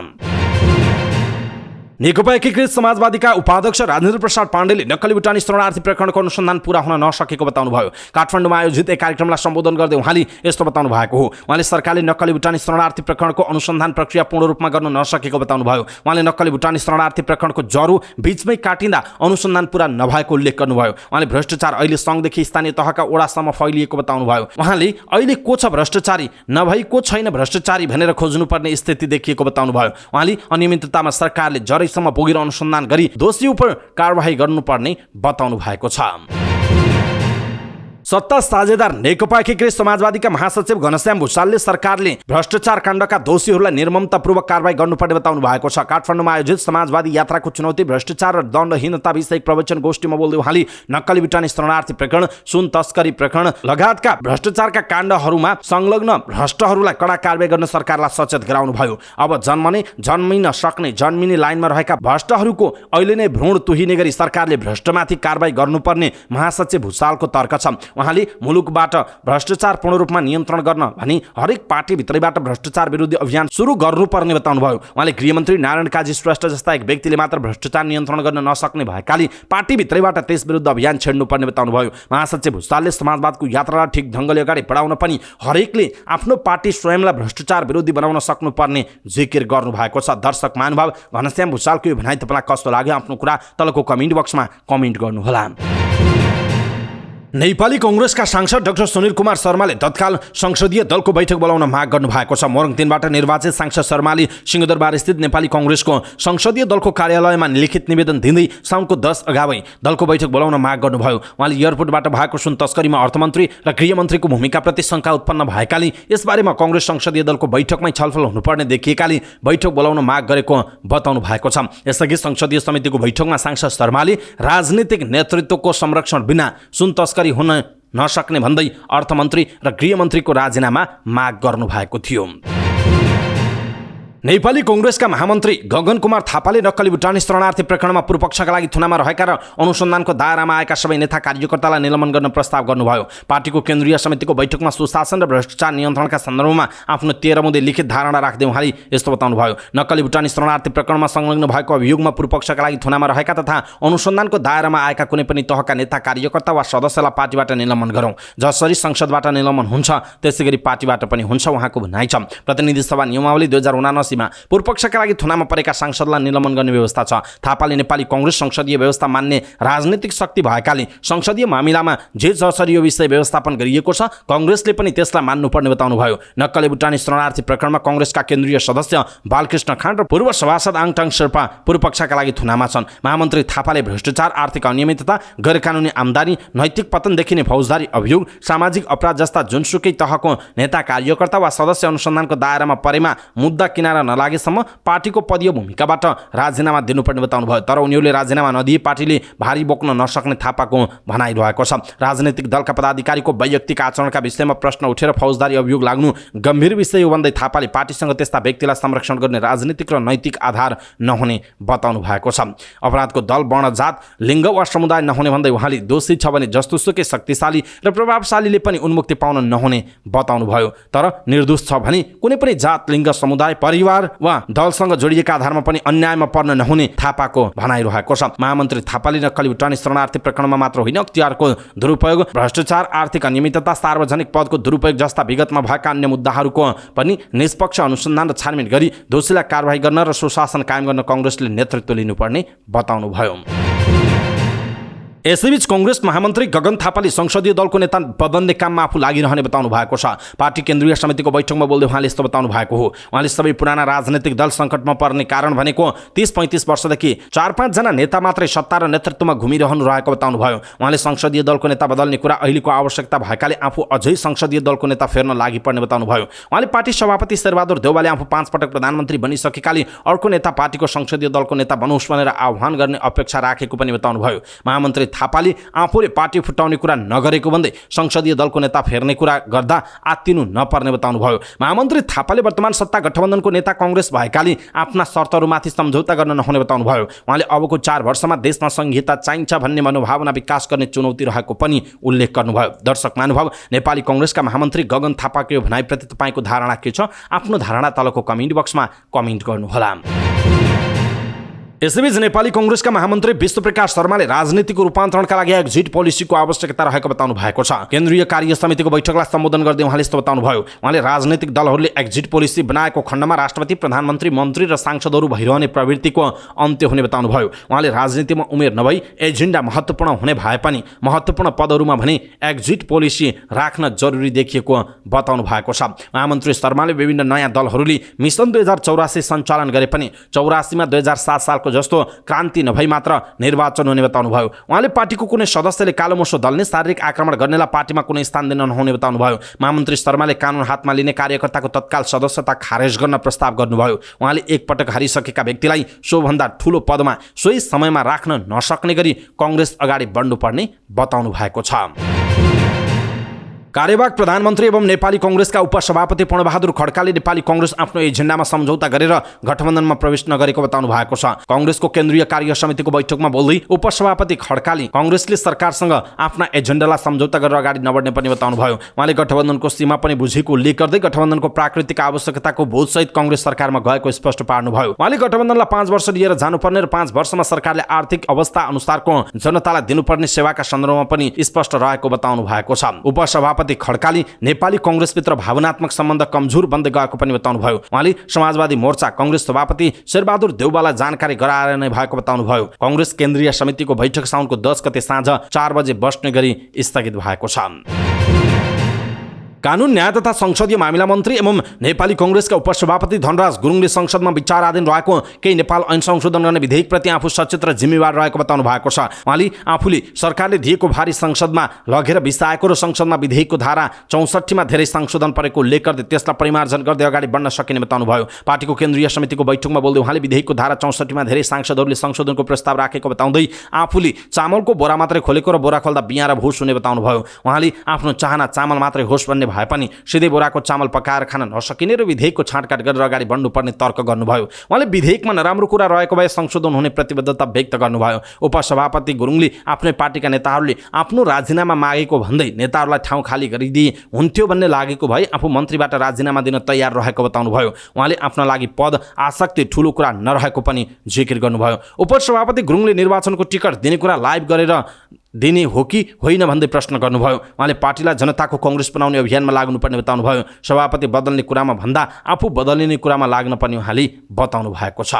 नेकपा एकीकृत समाजवादीका उपाध्यक्ष राजेन्द्र प्रसाद पाण्डेले नक्कली भुटानी शरणार्थी प्रकरणको अनुसन्धान पूरा हुन नसकेको बताउनुभयो। काठमाडौँमा आयोजित एक कार्यक्रमलाई सम्बोधन गर्दै उहाँले यस्तो बताउनु भएको हो। उहाँले सरकारले नक्कली भुटानी शरणार्थी प्रकरणको अनुसन्धान प्रक्रिया पूर्ण रूपमा गर्न नसकेको बताउनुभयो। उहाँले नक्कली भुटानी शरणार्थी प्रकरणको जरो बीचमै काटिँदा अनुसन्धान पूरा नभएको उल्लेख गर्नुभयो। उहाँले भ्रष्टाचार अहिले सङ्घदेखि स्थानीय तहका वडासम्म फैलिएको बताउनुभयो। उहाँले अहिले को छ भ्रष्टाचारी, नभई को छैन भ्रष्टाचारी भनेर खोज्नुपर्ने स्थिति देखिएको बताउनुभयो। उहाँले अनियमिततामा सरकारले जरैसम्म पुगेर अनुसन्धान गरी दोषी उप कारबाही गर्नुपर्ने बताउनु भएको छ। सत्ता साझेदार नेकपा एकीकृत समाजवादीका महासचिव घनश्याम भुसालले सरकारले भ्रष्टाचार काण्डका दोषीहरूलाई निर्ममतापूर्वक कारबाही गर्नुपर्ने बताउनु भएको छ। काठमाडौँमा आयोजित समाजवादी यात्राको चुनौती भ्रष्टाचार र दण्डहीनता विषयक प्रवचन गोष्ठीमा बोल्दै उहाँले नक्कली भुटानी शरणार्थी प्रकरण, सुन तस्करी प्रकरण लगायतका भ्रष्टाचारका काण्डहरूमा संलग्न भ्रष्टहरूलाई कडा कारबाही गर्न सरकारलाई सचेत गराउनु भयो। अब जन्मिन सक्ने जन्मिने लाइनमा रहेका भ्रष्टहरूको अहिले नै भ्रूण तुहिने गरी सरकारले भ्रष्टमाथि कारबाही गर्नुपर्ने महासचिव भुसालको तर्क छ। उहाँले मुलुकबाट भ्रष्टाचार पूर्ण रूपमा नियन्त्रण गर्न भनी हरेक पार्टीभित्रैबाट भ्रष्टाचार विरुद्ध अभियान सुरु गर्नुपर्ने बताउनुभयो। उहाँले गृहमन्त्री नारायण काजी श्रेष्ठ जस्ता एक व्यक्तिले मात्र भ्रष्टाचार नियन्त्रण गर्न नसक्ने भएकाले पार्टीभित्रैबाट त्यस विरुद्ध अभियान छेड्नुपर्ने बताउनुभयो। महासचिव भुसालले समाजवादको यात्रालाई ठिक ढङ्गले अगाडि बढाउन पनि हरेकले आफ्नो पार्टी स्वयंलाई भ्रष्टाचार विरोधी बनाउन सक्नुपर्ने जिकिर गर्नुभएको छ। दर्शक महानुभाव, घनश्याम भुसालको यो भनाइ तपाईँलाई कस्तो लाग्यो? आफ्नो कुरा तलको कमेन्ट बक्समा कमेन्ट गर्नुहोला। नेपाली कांग्रेसका सांसद डाक्टर सुनिल कुमार शर्माले तत्काल संसदीय दलको बैठक बोलाउन माग गर्नु भएको छ। मोरङ 3बाट निर्वाचित सांसद शर्माले सिंहदरबार स्थित नेपाली कांग्रेसको संसदीय दलको कार्यालयमा लिखित निवेदन दिँदै साउनको 10 अगावै दलको बैठक बोलाउन माग गर्नुभयो। उहाँले एयरपोर्टबाट भएको सुन तस्करीमा अर्थमन्त्री र गृहमन्त्रीको भूमिकाप्रति शंका उत्पन्न भएकाले यसबारेमा कांग्रेस संसदीय दलको बैठकमै छलफल हुनुपर्ने देखिएकाले बैठक बोलाउन माग गरेको बताउनु भएको छ। यसअघि संसदीय समितिको बैठकमा सांसद शर्माले राजनीतिक नेतृत्वको संरक्षण बिना सुन हुन नसक्ने भन्दै अर्थमन्त्री र गृहमन्त्रीको राजीनामा माग गर्नु भएको थियो। नेपाली कांग्रेसका महामन्त्री गगन कुमार थापाले नक्कली भुटानी शरणार्थी प्रकरणमा पूर्वपक्षका लागि थुनामा रहेका र अनुसन्धानको दायरामा आएका सबै नेता कार्यकर्तालाई निलम्बन गर्न प्रस्ताव गर्नुभयो। पार्टीको केन्द्रीय समितिको बैठकमा सुशासन र भ्रष्टाचार नियन्त्रणका सन्दर्भमा आफ्नो 13 मुद्दे लिखित धारणा राख्दै उहाँले यस्तो बताउनुभयो। नक्कली भुटानी शरणार्थी प्रकरणमा संलग्न भएको अभियोगमा पूर्वपक्षका लागि थुनामा रहेका तथा अनुसन्धानको दायरामा आएका कुनै पनि तहका नेता कार्यकर्ता वा सदस्यलाई पार्टीबाट निलम्बन गरौँ। जसरी संसदबाट निलम्बन हुन्छ त्यसैगरी पार्टीबाट पनि हुन्छ उहाँको भनाइ छ। प्रतिनिधि सभा नियमावली 2079 पूर्वपक्षका लागि थुनामा परेका सांसदलाई निलम्बन गर्ने व्यवस्था छ। थापाले नेपाली कांग्रेस संसदीय व्यवस्था मान्ने राजनीतिक शक्ति भएकाले संसदीय मामिलामा जे जसरी यो विषय व्यवस्थापन गरिएको छ कांग्रेसले पनि त्यसलाई मान्नुपर्ने बताउनुभयो। नक्कली भुटानी शरणार्थी प्रकरणमा कांग्रेसका केन्द्रीय सदस्य बालकृष्ण खाँड र पूर्व सभासद आङटाङ शेर्पा पूर्वपक्षका लागि थुनामा छन्। महामन्त्री थापाले भ्रष्टाचार, आर्थिक अनियमितता, गैरकानुनी आमदानी, नैतिक पतन देखिने फौजदारी अभियोग, सामाजिक अपराध जस्ता जुनसुकै तहको नेता कार्यकर्ता वा सदस्य अनुसन्धानको दायरामा परेमा मुद्दा किनारा नलागेसम्म पार्टीको पदीय भूमिकाबाट राजीनामा दिनुपर्ने बताउनुभयो। तर उनीहरूले राजीनामा नदिए पार्टीले भारी बोक्न नसक्ने थापाको भनाइरहेको छ। राजनीतिक दलका पदाधिकारीको वैयक्तिक आचरणका विषयमा प्रश्न उठेर फौजदारी अभियोग लाग्नु गम्भीर विषय हो भन्दै थापाले पार्टीसँग त्यस्ता व्यक्तिलाई संरक्षण गर्ने राजनीतिक र नैतिक आधार नहुने बताउनु भएको छ। अपराधको दल, वर्ण, जात, लिङ्ग वा समुदाय नहुने भन्दै उहाँले दोषी छ भने जस्तोसुकै शक्तिशाली र प्रभावशालीले पनि उन्मुक्ति पाउन नहुने बताउनुभयो। तर निर्दोष छ भने कुनै पनि जात, लिङ्ग, समुदाय, परिवार वा दलसँग जोडिएका आधारमा पनि अन्यायमा पर्न नहुने थापाको भनाइरहेको छ। महामन्त्री थापाले नक्कली भुटानी शरणार्थी प्रकरणमा मात्र होइन अख्तियारको दुरुपयोग, भ्रष्टाचार, आर्थिक अनियमितता, सार्वजनिक पदको दुरुपयोग जस्ता विगतमा भएका अन्य मुद्दाहरूको पनि निष्पक्ष अनुसन्धान र छानबिन गरी दोषीलाई कारबाही गर्न र सुशासन कायम गर्न कांग्रेसले नेतृत्व लिनुपर्ने बताउनुभयो। यसैबीच कांग्रेस महामन्त्री गगन थापाले संसदीय दलको नेता बदल्ने काममा आफू लागिरहने बताउनु भएको छ। पार्टी केन्द्रीय समितिको बैठकमा बोल्दै उहाँले यस्तो बताउनु भएको हो। उहाँले सबै पुराना राजनीतिक दल सङ्कटमा पर्ने कारण भनेको 30-35 वर्षदेखि 4-5 जना नेता मात्रै सत्ता र नेतृत्वमा घुमिरहनु रहेको बताउनुभयो। उहाँले संसदीय दलको नेता बदल्ने कुरा अहिलेको आवश्यकता भएकाले आफू अझै संसदीय दलको नेता फेर्न लागिपर्ने बताउनुभयो। उहाँले पार्टी सभापति शेरबहादुर देउवाले आफू 5 पटक प्रधानमन्त्री बनिसकेकाले अर्को नेता पार्टीको संसदीय दलको नेता बनोस् भनेर आह्वान गर्ने अपेक्षा राखेको पनि बताउनुभयो। महामन्त्री थापाले आफूले पार्टी फुटाउने कुरा नगरेको भन्दै संसदीय दलको नेता फेर्ने कुरा गर्दा आत्तिनु नपर्ने बताउनुभयो। महामन्त्री थापाले वर्तमान सत्ता गठबन्धनको नेता कांग्रेस भएकाले आफ्ना शर्तहरूमाथि सम्झौता गर्न नहुने बताउनुभयो। उहाँले अबको 4 वर्षमा देशमा संहिता चाहिन्छ भन्ने मनोभावना विकास गर्ने चुनौती रहेको पनि उल्लेख गर्नुभयो। दर्शक महानुभाव, नेपाली कांग्रेसका महामन्त्री गगन थापाको यो भनाइप्रति तपाईँको धारणा के छ? आफ्नो धारणा तलको कमेन्ट बक्समा कमेन्ट गर्नुहोला। यसैबीच नेपाली कांग्रेसका महामन्त्री विष्णुप्रकाश शर्माले राजनीतिको रूपान्तरणका लागि एक्जिट पोलिसीको आवश्यकता रहेको बताउनु भएको छ। केन्द्रीय कार्य समितिको बैठकलाई सम्बोधन गर्दै उहाँले यस्तो बताउनुभयो। उहाँले राजनीतिक दलहरूले एक्जिट पोलिसी बनाएको खण्डमा राष्ट्रपति, प्रधानमन्त्री, मन्त्री र सांसदहरू भइरहने प्रवृत्तिको अन्त्य हुने बताउनुभयो। उहाँले राजनीतिमा उमेर नभई एजेन्डा महत्त्वपूर्ण हुने भए पनि महत्त्वपूर्ण पदहरूमा भने एक्जिट पोलिसी राख्न जरुरी देखिएको बताउनु भएको छ। महामन्त्री शर्माले विभिन्न नयाँ दलहरूले मिसन 2084 सञ्चालन गरे पनि 84 मा 2007 सालको जस्तो क्रान्ति नभई मात्र निर्वाचन हुने बताउनुभयो। उहाँले पार्टीको कुनै सदस्यले कालोमोसो दल्ने, शारीरिक आक्रमण गर्नेलाई पार्टीमा कुनै स्थान दिन नहुने बताउनुभयो। महामन्त्री शर्माले कानुन हातमा लिने कार्यकर्ताको तत्काल सदस्यता खारेज गर्न प्रस्ताव गर्नुभयो। उहाँले एकपटक हारिसकेका व्यक्तिलाई सोभन्दा ठूलो पदमा सोही समयमा राख्न नसक्ने गरी कांग्रेस अगाडि बढ्नुपर्ने बताउनु भएको छ। कार्यवाहक प्रधानमन्त्री एवं नेपाली कांग्रेसका उपसभापति पूर्णबहादुर खड्काले नेपाली कांग्रेस आफ्नो एजेन्डामा सम्झौता गरेर गठबन्धनमा प्रवेश नगरेको बताउनु भएको छ। कांग्रेसको केन्द्रीय कार्य समितिको बैठकमा बोल्दै उपसभापति खड्काले कांग्रेसले सरकारसँग आफ्ना एजेन्डालाई सम्झौता गरेर अगाडि नबढ्ने पनि बताउनुभयो। उहाँले गठबन्धनको सीमा पनि बुझेको उल्लेख गर्दै गठबन्धनको प्राकृतिक आवश्यकताको बोधसहित कांग्रेस सरकारमा गएको स्पष्ट पार्नुभयो। उहाँले गठबन्धनलाई 5 वर्ष लिएर जानुपर्ने र 5 वर्षमा सरकारले आर्थिक अवस्था अनुसारको जनतालाई दिनुपर्ने सेवाका सन्दर्भमा पनि स्पष्ट रहेको बताउनु भएको छ। उपसभापति खड्काले नेपाली कांग्रेसभित्र भावनात्मक सम्बन्ध कमजोर बन्दै गएको पनि बताउनुभयो। उहाँले समाजवादी मोर्चा कांग्रेस सभापति शेरबहादुर देउवालाई जानकारी गराएर नै भएको बताउनुभयो। कांग्रेस केन्द्रीय समितिको बैठक साउनको 10 गते साँझ 4 बजे बस्ने गरी स्थगित भएको छ। कानुन न्याय तथा संसदीय मामिला मन्त्री एवं नेपाली कांग्रेसका उपसभापति धनराज गुरुङले संसदमा विचाराधीन रहेको केही नेपाल ऐन संशोधन गर्ने विधेयकप्रति आफू सचेत र जिम्मेवार रहेको बताउनु भएको छ। उहाँले आफूले सरकारले दिएको भारी संसदमा लगेर बिसाएको र संसदमा विधेयकको धारा 64 मा धेरै संशोधन परेको उल्लेख गर्दै त्यसलाई परिमार्जन गर्दै अगाडि बढ्न सकिने बताउनुभयो। पार्टीको केन्द्रीय समितिको बैठकमा बोल्दै उहाँले विधेयकको धारा 64 मा धेरै सांसदहरूले संशोधनको प्रस्ताव राखेको बताउँदै आफूले चामलको बोरा मात्रै खोलेको र बोरा खोल्दा बियाँ र भुस हुने बताउनुभयो। उहाँले आफ्नो चाहना चामल मात्रै होस् भन्ने भए पनि सिधै बोराको चामल पकाएर खान नसकिने र विधेयकको छाँटकाट गरेर अगाडि बढ्नुपर्ने तर्क गर्नुभयो। उहाँले विधेयकमा नराम्रो कुरा रहेको भए संशोधन हुने प्रतिबद्धता व्यक्त गर्नुभयो। उपसभापति गुरुङले आफ्नै पार्टीका नेताहरूले आफ्नो राजीनामा मागेको भन्दै नेताहरूलाई ठाउँ खाली गरिदिए हुन्थ्यो भन्ने लागेको भए आफू मन्त्रीबाट राजीनामा दिन तयार रहेको बताउनुभयो। उहाँले आफ्ना लागि पद आसक्ति ठूलो कुरा नरहेको पनि जिकिर गर्नुभयो। उपसभापति गुरुङले निर्वाचनको टिकट दिने कुरा लाइभ गरेर दिने हो कि होइन भन्दै प्रश्न गर्नुभयो। उहाँले पार्टीलाई जनताको कांग्रेस बनाउने अभियानमा लाग्नुपर्ने बताउनुभयो। सभापति बदल्ने कुरामा भन्दा आफू बदलिने कुरामा लाग्न पनि उहाँले बताउनु भएको छ।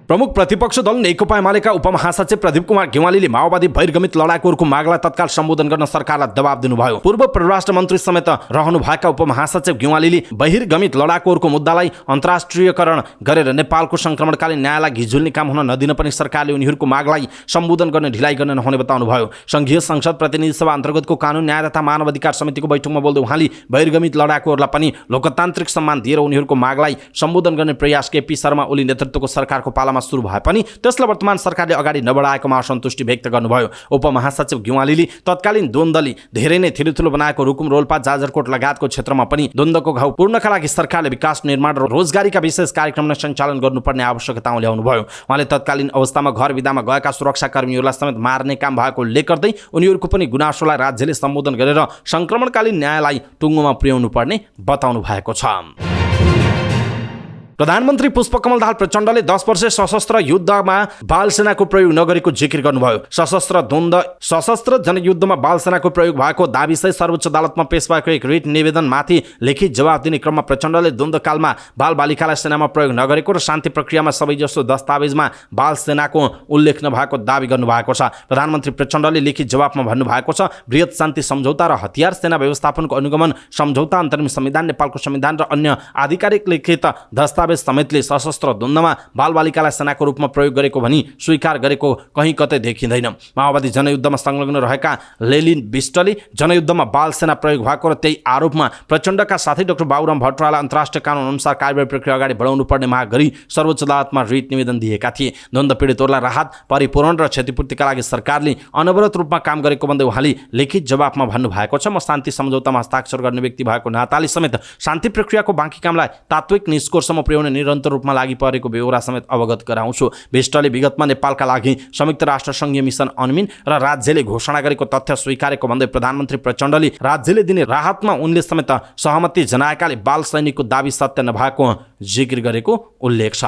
प्रमुख प्रतिपक्ष दल नेकपा एमालेका उपमहासचिव प्रदीप कुमार गेवालीले माओवादी बहिर्गमित लडाकुहरूको मागलाई तत्काल सम्बोधन गर्न सरकारलाई दबाब दिनुभयो। पूर्व परराष्ट्र मन्त्री समेत रहनुभएका उपमहासचिव गेवालीले बहिर्गमित लडाकुहरूको मुद्दालाई अन्तर्राष्ट्रियकरण गरेर नेपालको संक्रमणकालीन न्यायलाई घिजुल्ने काम हुन नदिन पनि सरकारले उनीहरूको मागलाई सम्बोधन गर्ने ढिलाइ गर्न नहुने बताउनुभयो। संघीय संसद प्रतिनिधि सभा अन्तर्गतको कानुन न्याय तथा मानव अधिकार समितिको बैठकमा बोल्दै उहाँले बहिर्गमित लडाकुहरूलाई पनि लोकतान्त्रिक सम्मान दिएर उनीहरूको मागलाई सम्बोधन गर्ने प्रयास केपी शर्मा ओली नेतृत्वको सरकारको पालामा सुरु भए पनि त्यसलाई वर्तमान सरकारले अगाडि नबढाएकोमा असन्तुष्टि व्यक्त गर्नुभयो। उपमहासचिव गेवालीले तत्कालीन द्वन्द्वले धेरै नै ठुलो बनाएको रुकुम, रोल्पा, जाजरकोट लगायतको क्षेत्रमा पनि द्वन्द्वको घाउ पूर्णका लागि सरकारले विकास, निर्माण र रोजगारीका विशेष कार्यक्रम सञ्चालन गर्नुपर्ने आवश्यकता ल्याउनुभयो। उहाँले तत्कालीन अवस्थामा घर विदामा गएका सुरक्षाकर्मीहरूलाई समेत मार्ने काम भएको उल्लेख गर्दै उनीहरूको पनि गुनासोलाई राज्यले सम्बोधन गरेर संक्रमणकालीन न्यायलाई टुङ्गोमा पुर्याउनु पर्ने बताउनु भएको छ। प्रधानमन्त्री पुष्पकमल दाहाल प्रचण्डले 10 वर्ष सशस्त्र युद्धमा बाल सेनाको प्रयोग नगरेको जिकिर गर्नुभयो। सशस्त्र जनयुद्धमा बाल सेनाको प्रयोग भएको दाबीसहित सर्वोच्च अदालतमा पेश भएको एक रिट निवेदनमाथि लिखित जवाफ दिने क्रममा प्रचण्डले द्वन्द्वकालमा बाल बालिकालाई सेनामा प्रयोग नगरेको र शान्ति प्रक्रियामा सबैजसो दस्तावेजमा बाल सेनाको उल्लेख नभएको दावी गर्नुभएको छ। प्रधानमन्त्री प्रचण्डले लिखित जवाफमा भन्नुभएको छ, बृहत शान्ति सम्झौता र हतियार सेना व्यवस्थापनको अनुगमन सम्झौता, अन्तरिम संविधान, नेपालको संविधान र अन्य आधिकारिक लिखित दस्तावेज समेतले सशस्त्र द्वन्द्वमा बालबालिकालाई सेनाको रूपमा प्रयोग गरेको भनी स्वीकार गरेको कहीँ कतै देखिँदैन। माओवादी जनयुद्धमा संलग्न रहेका लेलिन बिष्टले जनयुद्धमा बाल सेना प्रयोग भएको र त्यही आरोपमा प्रचण्डका साथै डाक्टर बाबुराम भट्टराईलाई अन्तर्राष्ट्रिय कानुन अनुसार कारबाही प्रक्रिया अगाडि बढाउनु पर्ने माग गरी सर्वोच्च अदालतमा रिट निवेदन दिएका थिए। द्वन्द्व पीडितहरूलाई राहत, परिपूरण र क्षतिपूर्तिका लागि सरकारले अनवरत रूपमा काम गरेको भन्दै उहाँले लिखित जवाफमा भन्नुभएको छ, म शान्ति सम्झौतामा हस्ताक्षर गर्ने व्यक्ति भएको नाताले समेत शान्ति प्रक्रियाको बाँकी कामलाई तात्विक निष्कर्षमा पुर्याउने निरन्तर रूपमा लागि परेको बेहोरा समेत अवगत गराउँछु। बिष्टले विगतमा नेपालका लागि संयुक्त राष्ट्र संघीय मिसन अनमिन र राज्यले घोषणा गरेको तथ्य स्वीकारेको भन्दै प्रधानमन्त्री प्रचण्डले राज्यले दिने राहतमा उनले समेत सहमति जनाएकाले बाल सैनिकको दाबी सत्य नभएको जिकिर गरेको उल्लेख छ।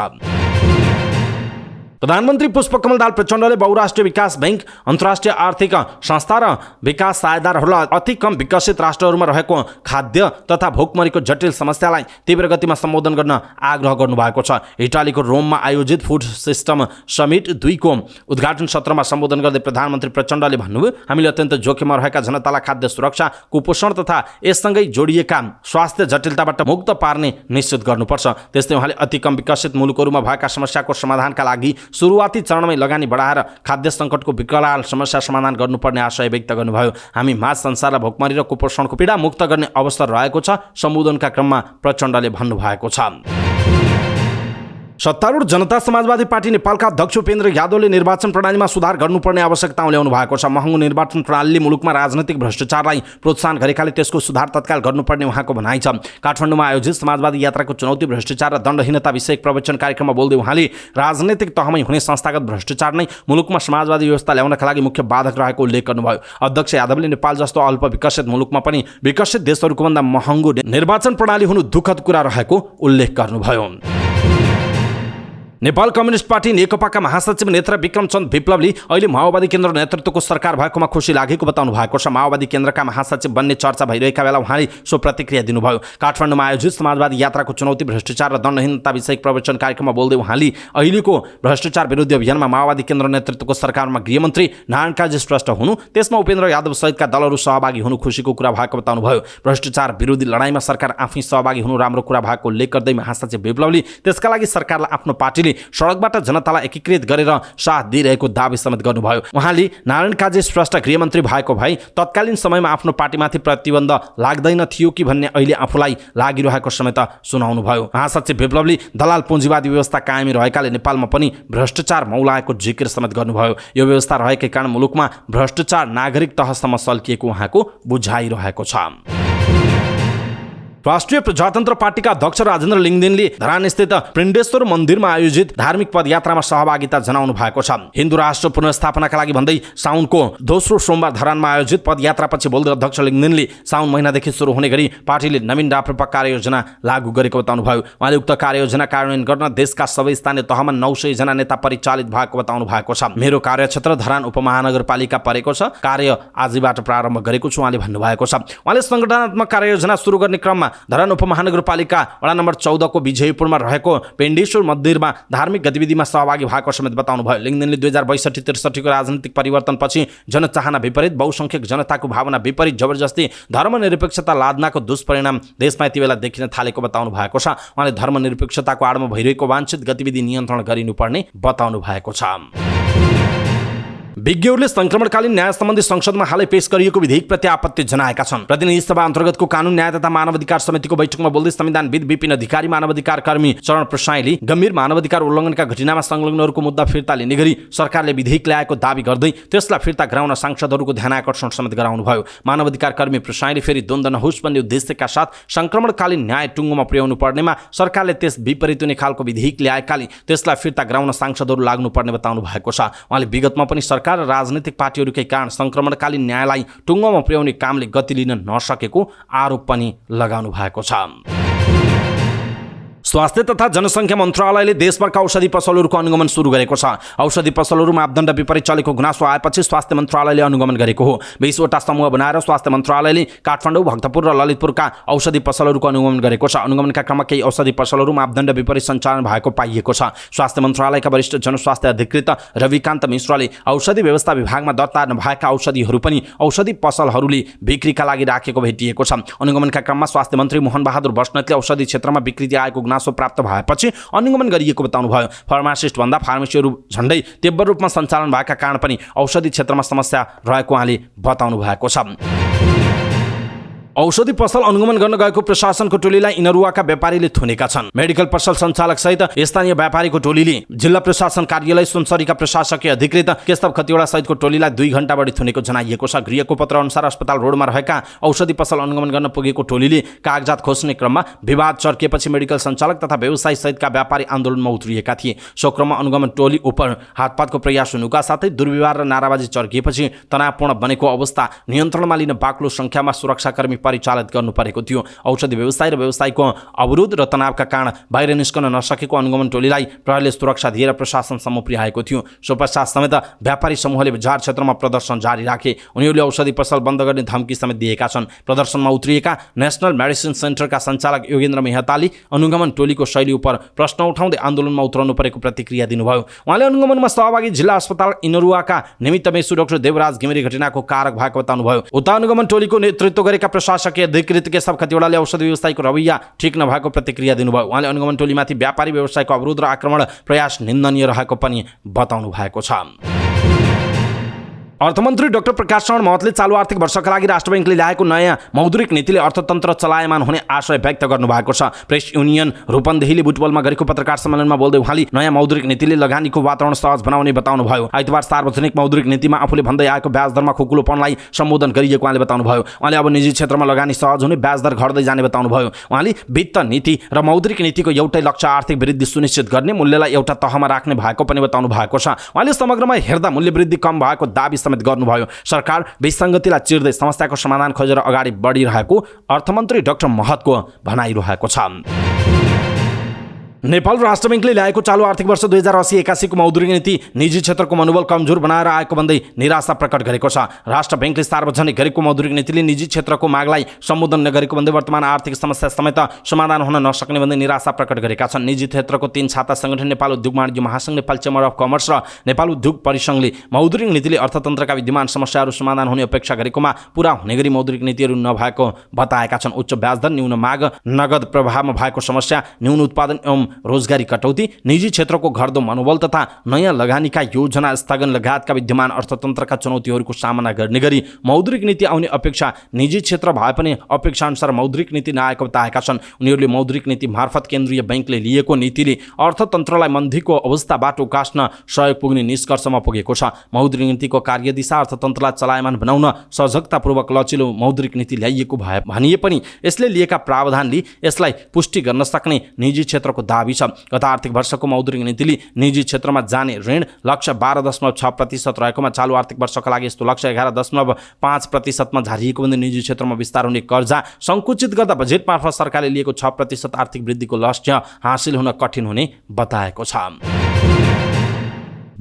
प्रधानमन्त्री पुष्पकमल दाहाल प्रचण्डले बहुराष्ट्रिय विकास बैंक, अन्तर्राष्ट्रिय आर्थिक संस्था र विकास साझेदारहरूलाई अति कम विकसित राष्ट्रहरूमा रहेको खाद्य तथा भोकमरीको जटिल समस्यालाई तीव्र गतिमा सम्बोधन गर्न आग्रह गर्नुभएको छ। इटालीको रोममा आयोजित फुड सिस्टम समिट 2 को उद्घाटन सत्रमा सम्बोधन गर्दै प्रधानमन्त्री प्रचण्डले भन्नुभयो, हामीले अत्यन्त जोखिममा रहेका जनतालाई खाद्य सुरक्षा, कुपोषण तथा यससँगै जोडिएका स्वास्थ्य जटिलताबाट मुक्त पार्ने निश्चित गर्नुपर्छ। त्यस्तै उहाँले अति कम विकसित मुलुकहरूमा भएका समस्याको समाधानका लागि सुरुवाती चरणमै लगानी बढाएर खाद्य सङ्कटको विकराल समस्या समाधान गर्नुपर्ने आशय व्यक्त गर्नुभयो। हामी माझ संसारलाई भोकमरी र कुपोषणको पीडा मुक्त गर्ने अवसर रहेको छ, सम्बोधनका क्रममा प्रचण्डले भन्नुभएको छ। सत्तारूढ जनता समाजवादी पार्टी नेपालका अध्यक्ष उपेन्द्र यादवले निर्वाचन प्रणालीमा सुधार गर्नुपर्ने आवश्यकता ल्याउनु भएको छ। महँगो निर्वाचन प्रणालीले मुलुकमा राजनैतिक भ्रष्टाचारलाई प्रोत्साहन गरेकाले त्यसको सुधार तत्काल गर्नुपर्ने उहाँको भनाइ छ। काठमाडौँमा आयोजित समाजवादी यात्राको चुनौती, भ्रष्टाचार र दण्डहीनता विषयक प्रवचन कार्यक्रममा बोल्दै उहाँले राजनैतिक तहमै हुने संस्थागत भ्रष्टाचार नै मुलुकमा समाजवादी व्यवस्था ल्याउनका लागि मुख्य बाधक रहेको उल्लेख गर्नुभयो। अध्यक्ष यादवले नेपाल जस्तो अल्प विकसित मुलुकमा पनि विकसित देशहरूको भन्दा महँगो निर्वाचन प्रणाली हुनु दुःखद कुरा रहेको उल्लेख गर्नुभयो। नेपाल कम्युनिस्ट पार्टी नेकपाका महासचिव नेता विक्रम चन्द विप्लवले अहिले माओवादी केन्द्र नेतृत्वको सरकार भएकोमा खुसी लागेको बताउनु भएको छ। माओवादी केन्द्रका महासचिव बन्ने चर्चा भइरहेका बेला उहाँले सो प्रतिक्रिया दिनुभयो। काठमाडौँमा आयोजित समाजवादी यात्राको चुनौती, भ्रष्टाचार र दण्डहीनता विषयक प्रवचन कार्यक्रममा बोल्दै उहाँले अहिलेको भ्रष्टाचार विरोधी अभियानमा माओवादी केन्द्र नेतृत्वको सरकारमा गृहमन्त्री नारायण काजी श्रेष्ठ हुनु, त्यसमा उपेन्द्र यादव सहितका दलहरू सहभागी हुनु खुसीको कुरा भएको बताउनुभयो। भ्रष्टाचार विरोधी लडाईँमा सरकार आफै सहभागी हुनु राम्रो कुरा भएको उल्लेख गर्दै महासचिव विप्लवले त्यसका लागि सरकारलाई आफ्नो पार्टीले सडकबाट जनतालाई एकीकृत गरेर साथ दिइरहेको दावी समेत गर्नुभयो। उहाँले नारायण काजी श्रेष्ठ गृहमन्त्री भएको भए तत्कालीन समयमा आफ्नो पार्टीमाथि प्रतिबन्ध लाग्दैन थियो कि भन्ने अहिले आफूलाई लागिरहेको समेत सुनाउनुभयो। महासचिव विप्लवले दलाल पुँजीवादी व्यवस्था कायमी रहेकाले नेपालमा पनि भ्रष्टाचार मौलाएको जिकिर समेत गर्नुभयो। यो व्यवस्था रहेकै कारण मुलुकमा भ्रष्टाचार नागरिक तहसम्म सल्किएको उहाँको बुझाइरहेको छ। राष्ट्रिय प्रजातन्त्र पार्टीका अध्यक्ष राजेन्द्र लिङ्गदेनले धरानस्थित पिण्डेश्वर मन्दिरमा आयोजित धार्मिक पदयात्रामा सहभागिता जनाउनु भएको छ। हिन्दू राष्ट्र पुनर्स्थापनाका लागि भन्दै साउनको दोस्रो सोमबार धरानमा आयोजित पदयात्रापछि बोल्दै अध्यक्ष लिङ्गदेनले साउन महिनादेखि सुरु हुने गरी पार्टीले नवीन राप्रपा कार्ययोजना लागू गरेको बताउनुभयो। उहाँले उक्त कार्ययोजना कार्यान्वयन गर्न देशका सबै स्थानीय तहमा 900 जना नेता परिचालित भएको बताउनु भएको छ। मेरो कार्यक्षेत्र धरान उपमहानगरपालिका परेको छ, कार्य आजबाट प्रारम्भ गरेको छु उहाँले भन्नुभएको छ। उहाँले संगठनात्मक कार्ययोजना सुरु गर्ने क्रममा धरान उपमहानगरपालिका वडा नम्बर 14 को विजयपुरमा रहेको पेण्डेश्वर मन्दिरमा धार्मिक गतिविधिमा सहभागी भएको समेत बताउनुभयो। लिङ्गदेनले 2062-63 को राजनीतिक परिवर्तनपछि जनचाहना विपरीत, बहुसंख्यक जनताको भावना विपरीत जबरजस्ती धर्मनिरपेक्षता लाद्नाको दुष्परिणाम देशमा यति बेला देखिन थालेको बताउनु भएको छ। उहाँले धर्मनिरपेक्षताको आडमा भइरहेको वाञ्छित गतिविधि नियन्त्रण गरिनुपर्ने बताउनु भएको छ। विज्ञहरूले संक्रमणकालीन न्याय सम्बन्धी संसदमा हालै पेश गरिएको विधेयकप्रति आपत्ति जनाएका छन्। प्रतिनिधि सभा अन्तर्गतको कानून, न्याय तथा मानवाधिकार समितिको बैठकमा बोल्दै संविधानविद विपिन अधिकारी, मानवाधिकार कर्मी चरण प्रसाईले गम्भीर मानवाधिकार उल्लङ्घनका घटनामा संलग्नहरूको मुद्दा फिर्ता लिने गरी सरकारले विधेयक ल्याएको दावी गर्दै त्यसलाई फिर्ता गराउन सांसदहरूको ध्यानाकर्षण समेत गराउनुभयो। मानवाधिकार कर्मी प्रसाईले फेरि द्वन्द्व नहोस् भन्ने उद्देश्यका साथ संक्रमणकालीन न्याय टुङ्गोमा पुर्याउनु पर्नेमा सरकारले त्यस विपरीत हुने खालको विधेयक ल्याएकाले त्यसलाई फिर्ता गराउन सांसदहरू लाग्नुपर्ने बताउनु भएको छ। उहाँले विगतमा पनि सरकार र राजनीतिक पार्टीहरूकै कारण संक्रमणकालीन न्यायलाई टुङ्गोमा पुर्याउने कामले गति लिन नसकेको आरोप पनि लगाउनु भएको छ। स्वास्थ्य तथा जनसङ्ख्या मन्त्रालयले देशभरका औषधि पसलहरूको अनुगमन सुरु गरेको छ। औषधि पसलहरू मापदण्ड विपरीत चलेको गुनासो आएपछि स्वास्थ्य मन्त्रालयले अनुगमन गरेको हो। 20 वटा समूह बनाएर स्वास्थ्य मन्त्रालयले काठमाडौँ, भक्तपुर र ललितपुरका औषधि पसलहरूको अनुगमन गरेको छ। अनुगमनका क्रममा केही औषधि पसलहरू मापदण्ड विपरीत सञ्चालन भएको पाइएको छ। स्वास्थ्य मन्त्रालयका वरिष्ठ जनस्वास्थ्य अधिकृत रविकान्त मिश्रले औषधि व्यवस्था विभागमा दर्ता नभएका औषधिहरू पनि औषधि पसलहरूले बिक्रीका लागि राखेको भेटिएको छ। अनुगमनका क्रममा स्वास्थ्य मन्त्री मोहन बहादुर बस्नेतले औषधि क्षेत्रमा बिक्री आएको गुनासो प्राप्त भएपछि अनुगमन गरिएको बताउनुभयो। फार्मासिस्ट भन्दा फार्मेसीहरू झण्डै तीव्र रूपमा सञ्चालन भएका कारण पनि औषधि क्षेत्रमा समस्या रहेको उहाँले बताउनु भएको छ। औषधि पसल अनुगमन गर्न गएको प्रशासनको टोलीलाई इनरुवाका व्यापारीले थुनेका छन्। मेडिकल पसल सञ्चालक सहित स्थानीय व्यापारीको टोलीले जिल्ला प्रशासन कार्यालय सुनसरीका प्रशासकीय अधिकृत केशव खतिवडा सहितको टोलीलाई 2 घण्टा बढी थुनेको जनाइएको छ। गृहको पत्र अनुसार अस्पताल रोडमा रहेका औषधि पसल अनुगमन गर्न पुगेको टोलीले कागजात खोज्ने क्रममा विवाद चर्किएपछि मेडिकल सञ्चालक तथा व्यवसायी सहितका व्यापारी आन्दोलनमा उत्रिएका थिए। सो क्रममा अनुगमन टोली उप हातपातको प्रयास हुनुका साथै दुर्व्यवहार र नाराबाजी चर्किएपछि तनावपूर्ण बनेको अवस्था नियन्त्रणमा लिन बाक्लो संख्यामा सुरक्षाकर्मी परिचालित गर्नु परेको थियो। औषधि व्यवसाय र व्यवसायको अवरोध र तनावका कारण बाहिर निस्कन नसकेको अनुगमन टोलीलाई प्रहरीले सुरक्षा दिएर प्रशासनसम्म पुर्याएको थियो। सो पश्चात समेत व्यापारी समूहले बजार क्षेत्रमा प्रदर्शन जारी राखे। उनीहरूले औषधि पसल बन्द गर्ने धम्की समेत दिएका छन्। प्रदर्शनमा उत्रिएका नेशनल मेडिसिन सेन्टरका सञ्चालक योगेन्द्र मेहताले अनुगमन टोलीको शैली उपर प्रश्न उठाउँदै आन्दोलनमा उत्रनु परेको प्रतिक्रिया दिनुभयो। उहाँले अनुगमनमा सहभागी जिल्ला अस्पताल इनरुवाका निमित्त मेसु डाक्टर देवराज घिमिरे घटनाको कारक भएको बताउनुभयो। उता अनुगमन टोलीको नेतृत्व गरेका प्रशासकीय अधिकृत केशव खतिवडाले औषधि व्यवसायको रवैया ठिक नभएको प्रतिक्रिया दिनुभयो। उहाँले अनुगमन टोलीमाथि व्यापारी व्यवसायको अवरोध र आक्रमण प्रयास निन्दनीय रहेको पनि बताउनु भएको छ। अर्थमन्त्री डाक्टर प्रकाश शरण महतले चालू आर्थिक वर्षका लागि राष्ट्र बैंकले ल्याएको नयाँ मौद्रिक नीतिले अर्थतन्त्र चलायमान हुने आशय व्यक्त गर्नुभएको छ। प्रेस युनियन रूपन्देहीले बुटवलमा गरेको पत्रकार सम्मेलनमा बोल्दै उहाँले नयाँ मौद्रिक नीतिले लगानीको वातावरण सहज बनाउने बताउनुभयो। आइतबार सार्वजनिक मौद्रिक नीतिमा आफूले भन्दै आएको ब्याज दरमा खुकुलोपनलाई सम्बोधन गरिएको उहाँले बताउनुभयो। उहाँले अब निजी क्षेत्रमा लगानी सहज हुने, ब्याज दर घट्दै जाने बताउनुभयो। उहाँले वित्त नीति र मौद्रिक नीतिको एउटै लक्ष्य आर्थिक वृद्धि सुनिश्चित गर्ने, मूल्यलाई एउटा तहमा राख्ने भएको पनि बताउनु भएको छ। उहाँले समग्रमा हेर्दा मूल्य वृद्धि कम भएको दाबी गर्नुभयो। सरकार विसङ्गतिलाई चिर्दै समस्याको समाधान खोजेर अगाडि बढिरहेको अर्थमन्त्री डाक्टर महतको भनाइरहेको छ। नेपाल राष्ट्र बैंकले ल्याएको चालू आर्थिक वर्ष 2080-81 को मौद्रिक नीति निजी क्षेत्रको मनोबल कमजोर बनाएर आएको भन्दै निराशा प्रकट गरेको छ। राष्ट्र बैंकले सार्वजनिक गरेको मौद्रिक नीतिले निजी क्षेत्रको मागलाई सम्बोधन नगरेको भन्दै वर्तमान आर्थिक समस्या समेत समाधान हुन नसक्ने भन्दै निराशा प्रकट गरेका छन्। निजी क्षेत्रको 3 छाता संगठन नेपाल उद्योग वाणिज्य महासंघ, नेपाल चेम्बर अफ कमर्स र नेपाल उद्योग परिसंघले मौद्रिक नीतिले अर्थतन्त्रका विद्यमान समस्याहरू समाधान हुने अपेक्षा गरेकोमा पूरा हुने गरी मौद्रिक नीतिहरू नभएको बताएका छन्। उच्च ब्याजदर, न्यून माग, नगद प्रवाहमा भएको समस्या, न्यून उत्पादन एवं रोजगारी कटौती, निजी क्षेत्रको घट्दो मनोबल तथा नयाँ लगानीका योजना स्थगन लगायतका विद्यमान अर्थतन्त्रका चुनौतीहरूको सामना गर्ने गरी मौद्रिक नीति आउने अपेक्षा निजी क्षेत्र भए पनि अपेक्षाअनुसार मौद्रिक नीति नआएको बताएका छन्। उनीहरूले मौद्रिक नीति मार्फत केन्द्रीय बैंकले लिएको नीतिले अर्थतन्त्रलाई मन्दीको अवस्थाबाट उकास्न सहयोग पुग्ने निष्कर्षमा पुगेको छ। मौद्रिक नीतिको कार्यदिशा अर्थतन्त्रलाई चलायमान बनाउन सजगतापूर्वक लचिलो मौद्रिक नीति ल्याइएको भनिए पनि यसले लिएका प्रावधानले यसलाई पुष्टि गर्न सक्ने निजी क्षेत्रको दाबी छ। गत आर्थिक वर्षको मौद्रिक नीतिले निजी क्षेत्रमा जाने ऋण लक्ष्य 12.6% रहेकोमा चालू आर्थिक वर्षका लागि यस्तो लक्ष्य 11.5% झारिएको भन्दै निजी क्षेत्रमा विस्तार हुने कर्जा सङ्कुचित गर्दा बजेट मार्फत सरकारले लिएको 6% आर्थिक वृद्धिको लक्ष्य हासिल हुन कठिन हुने बताएको छ।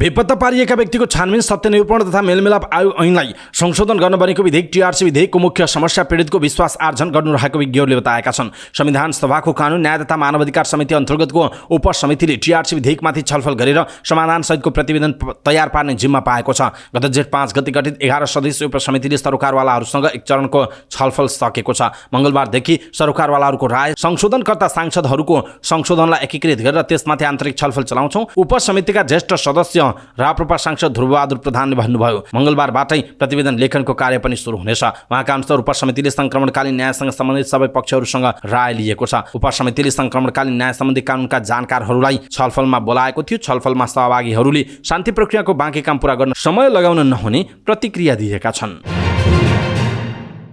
बेपत्ता पारिएका व्यक्तिको छानबिन, सत्यनिरूपण तथा मेलमिलाप आयोग ऐनलाई संशोधन गर्न बनेको विधेयक टीआरसी विधेयकको मुख्य समस्या पीडितको विश्वास आर्जन गर्नु रहेको विज्ञहरूले बताएका छन्। संविधान सभाको कानुन, न्याय तथा मानवाधिकार समिति अन्तर्गतको उपसमितिले टीआरसी विधेयकमाथि छलफल गरेर समाधान सहितको प्रतिवेदन तयार पार्ने जिम्मा पाएको छ। गत जेठ 5 गते गठित 11 सदस्यीय उपसमितिले सरोकारवालाहरूसँग एक चरणको छलफल सकेको छ। मङ्गलबारदेखि सरोकारवालाहरूको राय, संशोधनकर्ता सांसदहरूको संशोधनलाई एकीकृत गरेर त्यसमाथि आन्तरिक छलफल चलाउँछौँ, उपसमितिका ज्येष्ठ सदस्य राप्रपा सांसद ध्रुवबहादुर प्रधानले भन्नुभयो। मङ्गलबारबाटै प्रतिवेदन लेखनको कार्य पनि सुरु हुनेछ। उहाँका अनुसार उपसमितिले सङ्क्रमणकालीन न्यायसँग सम्बन्धित सबै पक्षहरूसँग राय लिएको छ। उपसमितिले सङ्क्रमणकालीन न्याय सम्बन्धी कानुनका जानकारहरूलाई छलफलमा बोलाएको थियो। छलफलमा सहभागीहरूले शान्ति प्रक्रियाको बाँकी काम पूरा गर्न समय लगाउन नहुने प्रतिक्रिया दिएका छन्।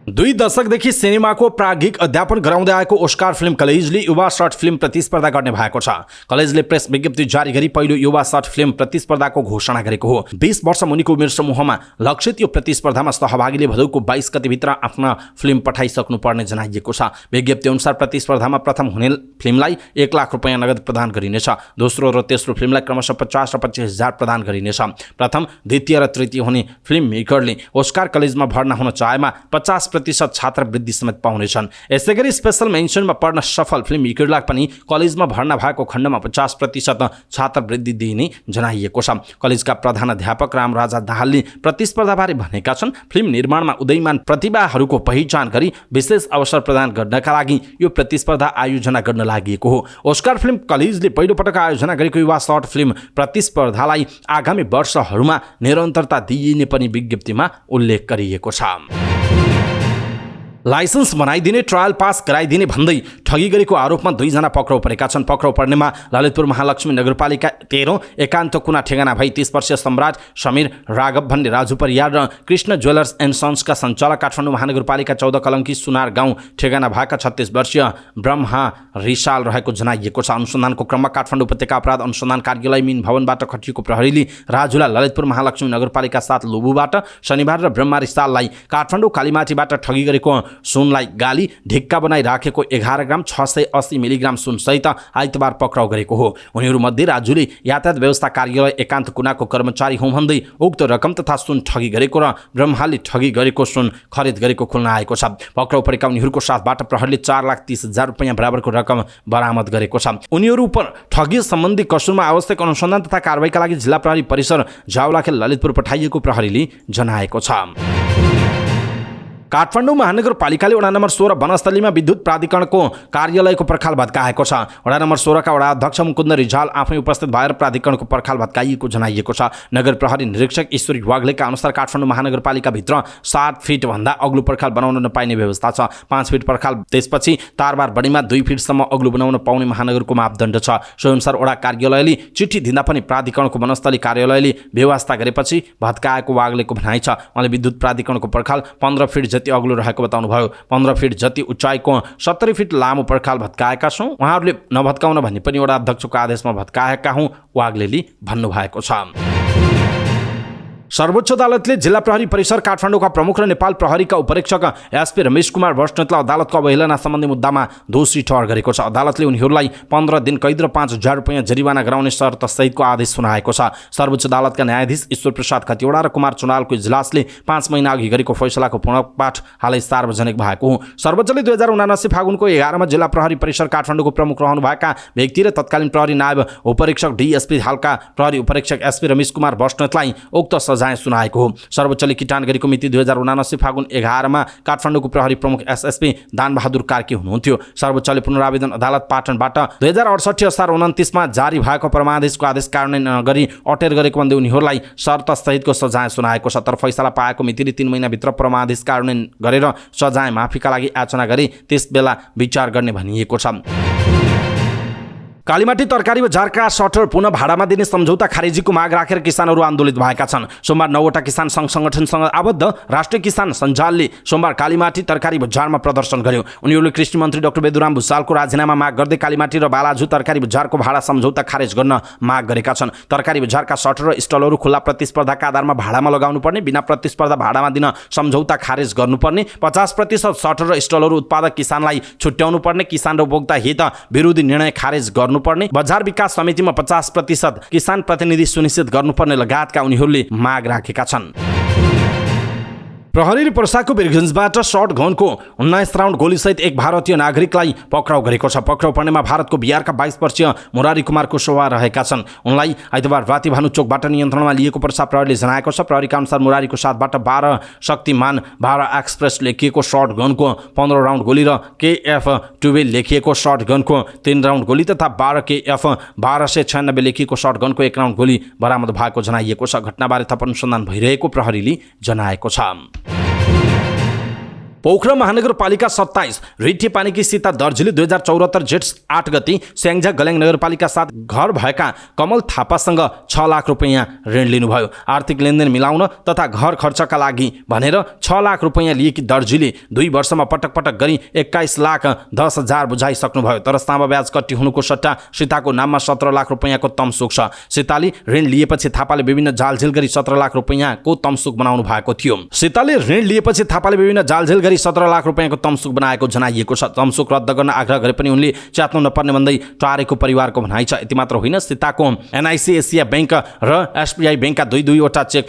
2 दशकदेखि सिनेमाको प्राज्ञिक अध्यापन गराउँदै आएको ओस्कार फिल्म कलेजले युवा सर्ट फिल्म प्रतिस्पर्धा गर्ने भएको छ। कलेजले प्रेस विज्ञप्ति जारी गरी पहिलो युवा सर्ट फिल्म प्रतिस्पर्धाको घोषणा गरेको हो। 20 वर्ष मुनिको उमेर समूहमा लक्षित यो प्रतिस्पर्धामा सहभागीले भदौको 22 गतेभित्र आफ्ना फिल्म पठाइसक्नु पर्ने जनाइएको छ। विज्ञप्ति अनुसार प्रतिस्पर्धामा प्रथम हुने फिल्मलाई 1 लाख रुपैयाँ नगद प्रदान गरिनेछ। दोस्रो र तेस्रो फिल्मलाई क्रमशः 50 र 25,000 प्रदान गरिनेछ। प्रथम, द्वितीय र तृतीय हुने फिल्म मेकरले ओस्कार कलेजमा भर्ना हुन चाहेमा 50% छात्रवृत्ति समेत पाउनेछन्। यसैगरी स्पेशल मेन्सनमा पढ्न सफल फिल्म मेकरलाई पनि कलेजमा भर्ना भएको खण्डमा 50% छात्रवृत्ति दिइने जनाइएको छ। कलेजका प्रधानाध्यापक रामराजा दाहालले प्रतिस्पर्धाबारे भनेका छन्, फिल्म निर्माणमा उदयमान प्रतिभाहरूको पहिचान गरी विशेष अवसर प्रदान गर्नका लागि यो प्रतिस्पर्धा आयोजना गर्न लागि हो। ओस्कार फिल्म कलेजले पहिलो पटक आयोजना गरेको युवा सर्ट फिल्म प्रतिस्पर्धालाई आगामी वर्षहरूमा निरन्तरता दिइने पनि विज्ञप्तिमा उल्लेख गरिएको छ। लाइसेन्स बनाइदिने, ट्रायल पास गराइदिने भन्दै ठगी गरेको आरोपमा 2 जना पक्राउ परेका छन्। पक्राउ पर्नेमा ललितपुर महालक्ष्मी नगरपालिका 13 एकान्त कुना ठेगाना भई 30 वर्षीय सम्राट समीर राघव भन्ने राजु परियार र कृष्ण ज्वेलर्स एन्ड सन्सका सञ्चालक काठमाडौँ महानगरपालिका 14 कलङ्की सुनार गाउँ ठेगाना भएका 36 वर्षीय ब्रह्मा रिसाल रहेको जनाइएको छ। अनुसन्धानको क्रममा काठमाडौँ उपत्यका अपराध अनुसन्धान कार्यालय मिन भवनबाट खटिएको प्रहरीले राजुलाई ललितपुर महालक्ष्मी नगरपालिका 7 लुबुबाट, शनिबार र ब्रह्मा रिसाललाई काठमाडौँ कालीमाटीबाट ठगी गरेको सुनलाई गाली ढिक्का बनाई राखेको 11 ग्राम 680 मिलिग्राम सुनसहित आइतबार पक्राउ गरेको हो। उनीहरूमध्ये राजुले यातायात व्यवस्था कार्यालय एकान्त कुनाको कर्मचारी हुँ भन्दै उक्त रकम तथा सुन ठगी गरेको र ब्रह्माले ठगी गरेको सुन खरिद गरेको खुल्न आएको छ। पक्राउ परेका उनीहरूको साथबाट प्रहरीले 4,30,000 रुपैयाँ बराबरको रकम बरामद गरेको छ। उनीहरू उप ठगी सम्बन्धी कसुरमा आवश्यक अनुसन्धान तथा कारबाहीका लागि जिल्ला प्रहरी परिसर जावलाखेल ललितपुर पठाइएको प्रहरीले जनाएको छ। काठमाडौँ महानगरपालिकाले वडा नम्बर 16 वनस्थलीमा विद्युत प्राधिकरणको कार्यालयको पर्खाल भत्काएको छ। वडा नम्बर 16 का वडा अध्यक्ष मुकुन्द रिजाल आफै उपस्थित भएर प्राधिकरणको पर्खाल भत्काइएको जनाइएको छ। नगर प्रहरी निरीक्षक ईश्वरी वाग्लेका अनुसार काठमाडौँ महानगरपालिकाभित्र 7 फिट भन्दा अग्लो पर्खाल बनाउन नपाइने व्यवस्था छ। 5 फिट पर्खाल त्यसपछि तारबार बढीमा 2 फिटसम्म अग्लो बनाउन पाउने महानगरको मापदण्ड छ। सो अनुसार वडा कार्यालयले चिठी दिँदा पनि प्राधिकरणको वनस्थली कार्यालयले व्यवस्था गरेपछि भत्काएको वाग्लेको भनाइ छ। उहाँले विद्युत प्राधिकरणको पर्खाल 15 फिट जति अग्लो रहेको बताउनुभयो। 15 फिट जति उचाइको 70 फिट लामो पर्खाल भत्काएका छौँ। उहाँहरूले नभत्काउन भन्ने पनि वडा अध्यक्षको आदेशमा भत्काएका हुँ वाग्लेले भन्नुभएको छ। सर्वोच्च अदालतले जिल्ला प्रहरी परिसर काठमाडौँका प्रमुख र नेपाल प्रहरीका उपरीक्षक एसपी रमेश कुमार बस्नेतलाई अदालतको अवहेलना सम्बन्धी मुद्दामा दोषी ठहर गरेको छ। अदालतले उनीहरूलाई 15 दिन कैद र 5,000 रुपैयाँ जरिवाना गराउने शर्त सहितको आदेश सुनाएको छ। सर्वोच्च अदालतका न्यायाधीश ईश्वर प्रसाद खतिवडा र कुमार चुनालको इजलासले 5 महिना अघि गरेको फैसलाको पुनःपाठ हालै सार्वजनिक भएको हो। सर्वोच्चले 2079 फागुनको 11 मा जिल्ला प्रहरी परिसर काठमाडौँको प्रमुख रहनुभएका व्यक्ति र तत्कालीन प्रहरी नायब उपरीक्षक डीएसपी हालका प्रहरी उपरीक्षक एसपी रमेश कुमार बस्नेतलाई उक्त सजाय सुनाएको हो। सर्वोच्चले किटान गरेको मिति 2079 फागुन 11 मा काठमाडौँको प्रहरी प्रमुख एसएसपी दानबहादुर कार्की हुनुहुन्थ्यो। सर्वोच्चले पुनरावेदन अदालत पाटनबाट 2068 असार 29 मा जारी भएको परमादेशको आदेश कार्यान्वयन नगरी अटेर गरेको भन्दै उनीहरूलाई शर्त सहितको सजाय सुनाएको छ। तर फैसला पाएको मितिले 3 महिनाभित्र परमादेश कार्यान्वयन गरेर सजाय माफीका लागि याचना गरी त्यसबेला विचार गर्ने भनिएको छ। कालीमाटी तरकारी बजारका सटर पुनः भाडामा दिने सम्झौता खारेजीको माग राखेर किसानहरू आन्दोलित भएका छन्। सोमबार 9वटा किसान सङ्घ सङ्गठनसँग आबद्ध राष्ट्रिय किसान सञ्जालले सोमबार कालीमाटी तरकारी बजारमा प्रदर्शन गर्यो। उनीहरूले कृषि मन्त्री डाक्टर बेदुराम भुसालको राजीनामा माग गर्दै कालीमाटी र बालाजु तरकारी बजारको भाडा सम्झौता खारेज गर्न माग गरेका छन्। तरकारी बजारका सटर र स्टलहरू खुल्ला प्रतिस्पर्धाका आधारमा भाडामा लगाउनु पर्ने, बिना प्रतिस्पर्धा भाडामा दिन सम्झौता खारेज गर्नुपर्ने, 50% सटर र स्टलहरू उत्पादक किसानलाई छुट्याउनु पर्ने, किसान र उपभोक्ता हित विरोधी निर्णय खारेज गर्नुपर्ने, बजार विकास समितिमा 50% किसान प्रतिनिधि सुनिश्चित गर्नुपर्ने लगायतका उनीहरूले माग राखेका छन्। प्रहरीले पर्साको वीरगञ्जबाट सर्ट गनको 19 राउन्ड गोलीसहित एक भारतीय नागरिकलाई पक्राउ गरेको छ। पक्राउ पर्नेमा भारतको बिहारका 22 वर्षीय मुरारी कुमार कुशवाहा रहेका छन्। उनलाई आइतबार राति भानुचोकबाट नियन्त्रणमा लिएको पर्सा प्रहरीले जनाएको छ। प्रहरीका अनुसार मुरारीको साथबाट 12 शक्तिमान 12 एक्सप्रेस लेखिएको सर्ट गनको 15 राउन्ड गोली र KF-12 लेखिएको सर्ट गनको 3 राउन्ड गोली तथा 12 KF-1296 लेखिएको सर्ट गनको 1 राउन्ड गोली बरामद भएको जनाइएको छ। घटनाबारे थप अनुसन्धान भइरहेको प्रहरीले जनाएको छ। पोखरा महानगरपालिका 27 रिठी पानीकी सीता दर्जीले 2074 जेठ 8 गति स्याङ्जा गल्याङ नगरपालिका साथ घर भएका कमल थापासँग 6 लाख रुपैयाँ ऋण लिनुभयो। आर्थिक लेनदेन मिलाउन तथा घर खर्चका लागि भनेर 6 लाख रुपैयाँ लिएकी दर्जीले 2 वर्षमा पटक पटक गरी 21,10,000 बुझाइसक्नुभयो। तर सामा ब्याज कट्टी हुनुको सट्टा सीताको नाममा 17 लाख रुपैयाँको तमसुक छ। सीताले ऋण लिएपछि थापाले विभिन्न जालझेल गरी 17 लाख रुपैयाँको तमसुक बनाउनु भएको थियो। सीताले ऋण लिएपछि थापाले विभिन्न जालझेल गरी 17 लाख रुपैयाँको तमसुक बनाएको जनाइएको छ। तमसुक रद्द गर्न आग्रह गरे पनि उनले च्यात्नु नपर्ने भन्दै टारेको परिवारको भनाइ छ। यति मात्र होइन, सीताको NIC एसिया बैंक र SBI बैंकका 2-2वटा चेक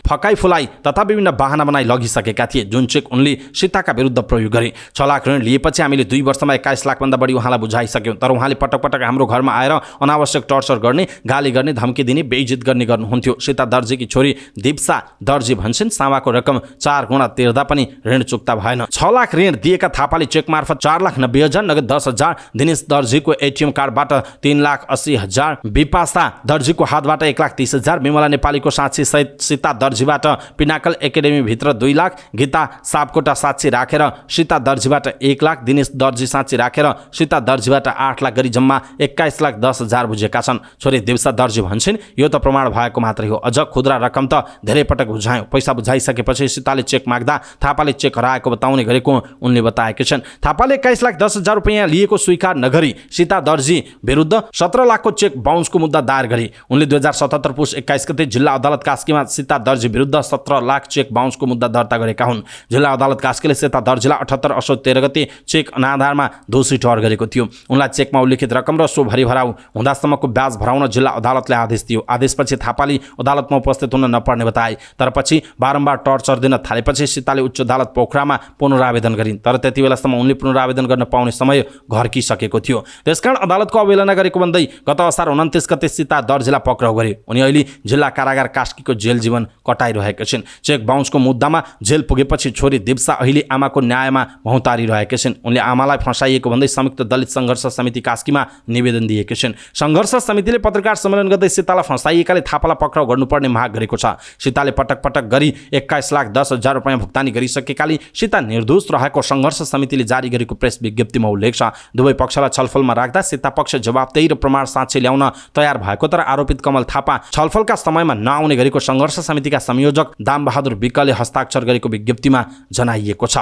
फकाई फुलाई तथा विभिन्न बहाना बनाई लगिसकेका थिए, जुन चेक उनले सीताका विरुद्ध प्रयोग गरे। 6 लाख ऋण लिएपछि हामीले 2 वर्षमा 21 लाख भन्दा बढी उहाँलाई बुझाइसक्यौँ। तर उहाँले पटक पटक हाम्रो घरमा आएर अनावश्यक टर्चर गर्ने, गाली गर्ने, धम्की दिने, बेइज्जत गर्ने गर्नुहुन्थ्यो। सीता दर्जीकी छोरी दिप्सा दर्जी भन्छन् सामाको रकम 4 गुणा तिर्दा पनि ऋण चुक्ता भएन। 6 लाख ऋण दिएका थापाले चेक मार्फत 4,90,000, नगद 10,000, दिनेश दर्जीको ATM कार्डबाट 3,80,000, विपासा दर्जीको हातबाट 1,30,000, विमला नेपालीको साक्षी सहित सीता दर्जीबाट पिनाकल एकाडेमी भित्र 2 लाख, गीता सापकोटा साक्षी राखेर सीता दर्जीबाट 1 लाख, दिनेश दर्जी साक्षी राखेर सीता दर्जीबाट 8 लाख गरी जम्मा 21,10,000 बुझेका छन्। छोरी देवसा दर्जी भन्छन् यो त प्रमाण भएको मात्रै हो, अझ खुद्रा रकम त धेरै पटक बुझायौँ। पैसा बुझाइसकेपछि सीताले चेक माग्दा थापाले चेक हराएको बताउने गरेको उनले बताएका छन्। थापाले 21,10,000 रुपैयाँ लिएको स्वीकार नगरी सीता दर्जी विरुद्ध 17 लाखको चेक बाउन्सको मुद्दा दायर गरे। उनले 2077 पुस 21 गते जिल्ला अदालत कास्कीमा सीता दर्जी विरुद्ध 17 लाख चेक बाउन्सको मुद्दा दर्ता गरेका हुन्। जिल्ला अदालत कास्कीले सीता दर्जीलाई 78 असोज 13 गते चेक अनाधारमा दोषी ठहर गरेको थियो। उनलाई चेकमा उल्लेखित रकम र सो भरिभराउ हुँदासम्मको ब्याज भराउन जिल्ला अदालतले आदेश दियो। आदेशपछि थापाले अदालतमा उपस्थित हुन नपर्ने बताए। तर पछि बारम्बार टर्चर दिन थालेपछि सीताले उच्च अदालत पोखरामा पुनरावेदन गरिन्। तर त्यति बेलासम्म उनले पुनरावेदन गर्न पाउने समय घर्किसकेको थियो। त्यसकारण अदालतको अवहेलना गरेको भन्दै गत असार 29 गते सीता दर्जीलाई पक्राउ गरे। उनी अहिले जिल्ला कारागार कास्कीको जेल जीवन कटाइरहेका छिन्। चेक बाउन्सको मुद्दामा जेल पुगेपछि छोरी दिप्सा अहिले आमाको न्यायमा भौँतारिरहेका छिन्। उनले आमालाई फसाइएको भन्दै संयुक्त दलित सङ्घर्ष समिति कास्कीमा निवेदन दिएका छिन्। सङ्घर्ष समितिले पत्रकार सम्मेलन गर्दै सीतालाई फसाइएकाले थापालाई पक्राउ गर्नुपर्ने माग गरेको छ। सीताले पटक पटक गरी 21,10,000 रुपैयाँ भुक्तानी गरिसकेकाले सीता निर्दोष रहेको सङ्घर्ष समितिले जारी गरेको प्रेस विज्ञप्तिमा उल्लेख छ। दुवै पक्षलाई छलफलमा राख्दा सीता पक्ष जवाबदेही र प्रमाण साक्ष्य ल्याउन तयार भएको तर आरोपित कमल थापा छलफलका समयमा नआउने गरेको सङ्घर्ष समितिका संयोजक दामबहादुर विकले हस्ताक्षर गरेको विज्ञप्तिमा जनाइएको छ।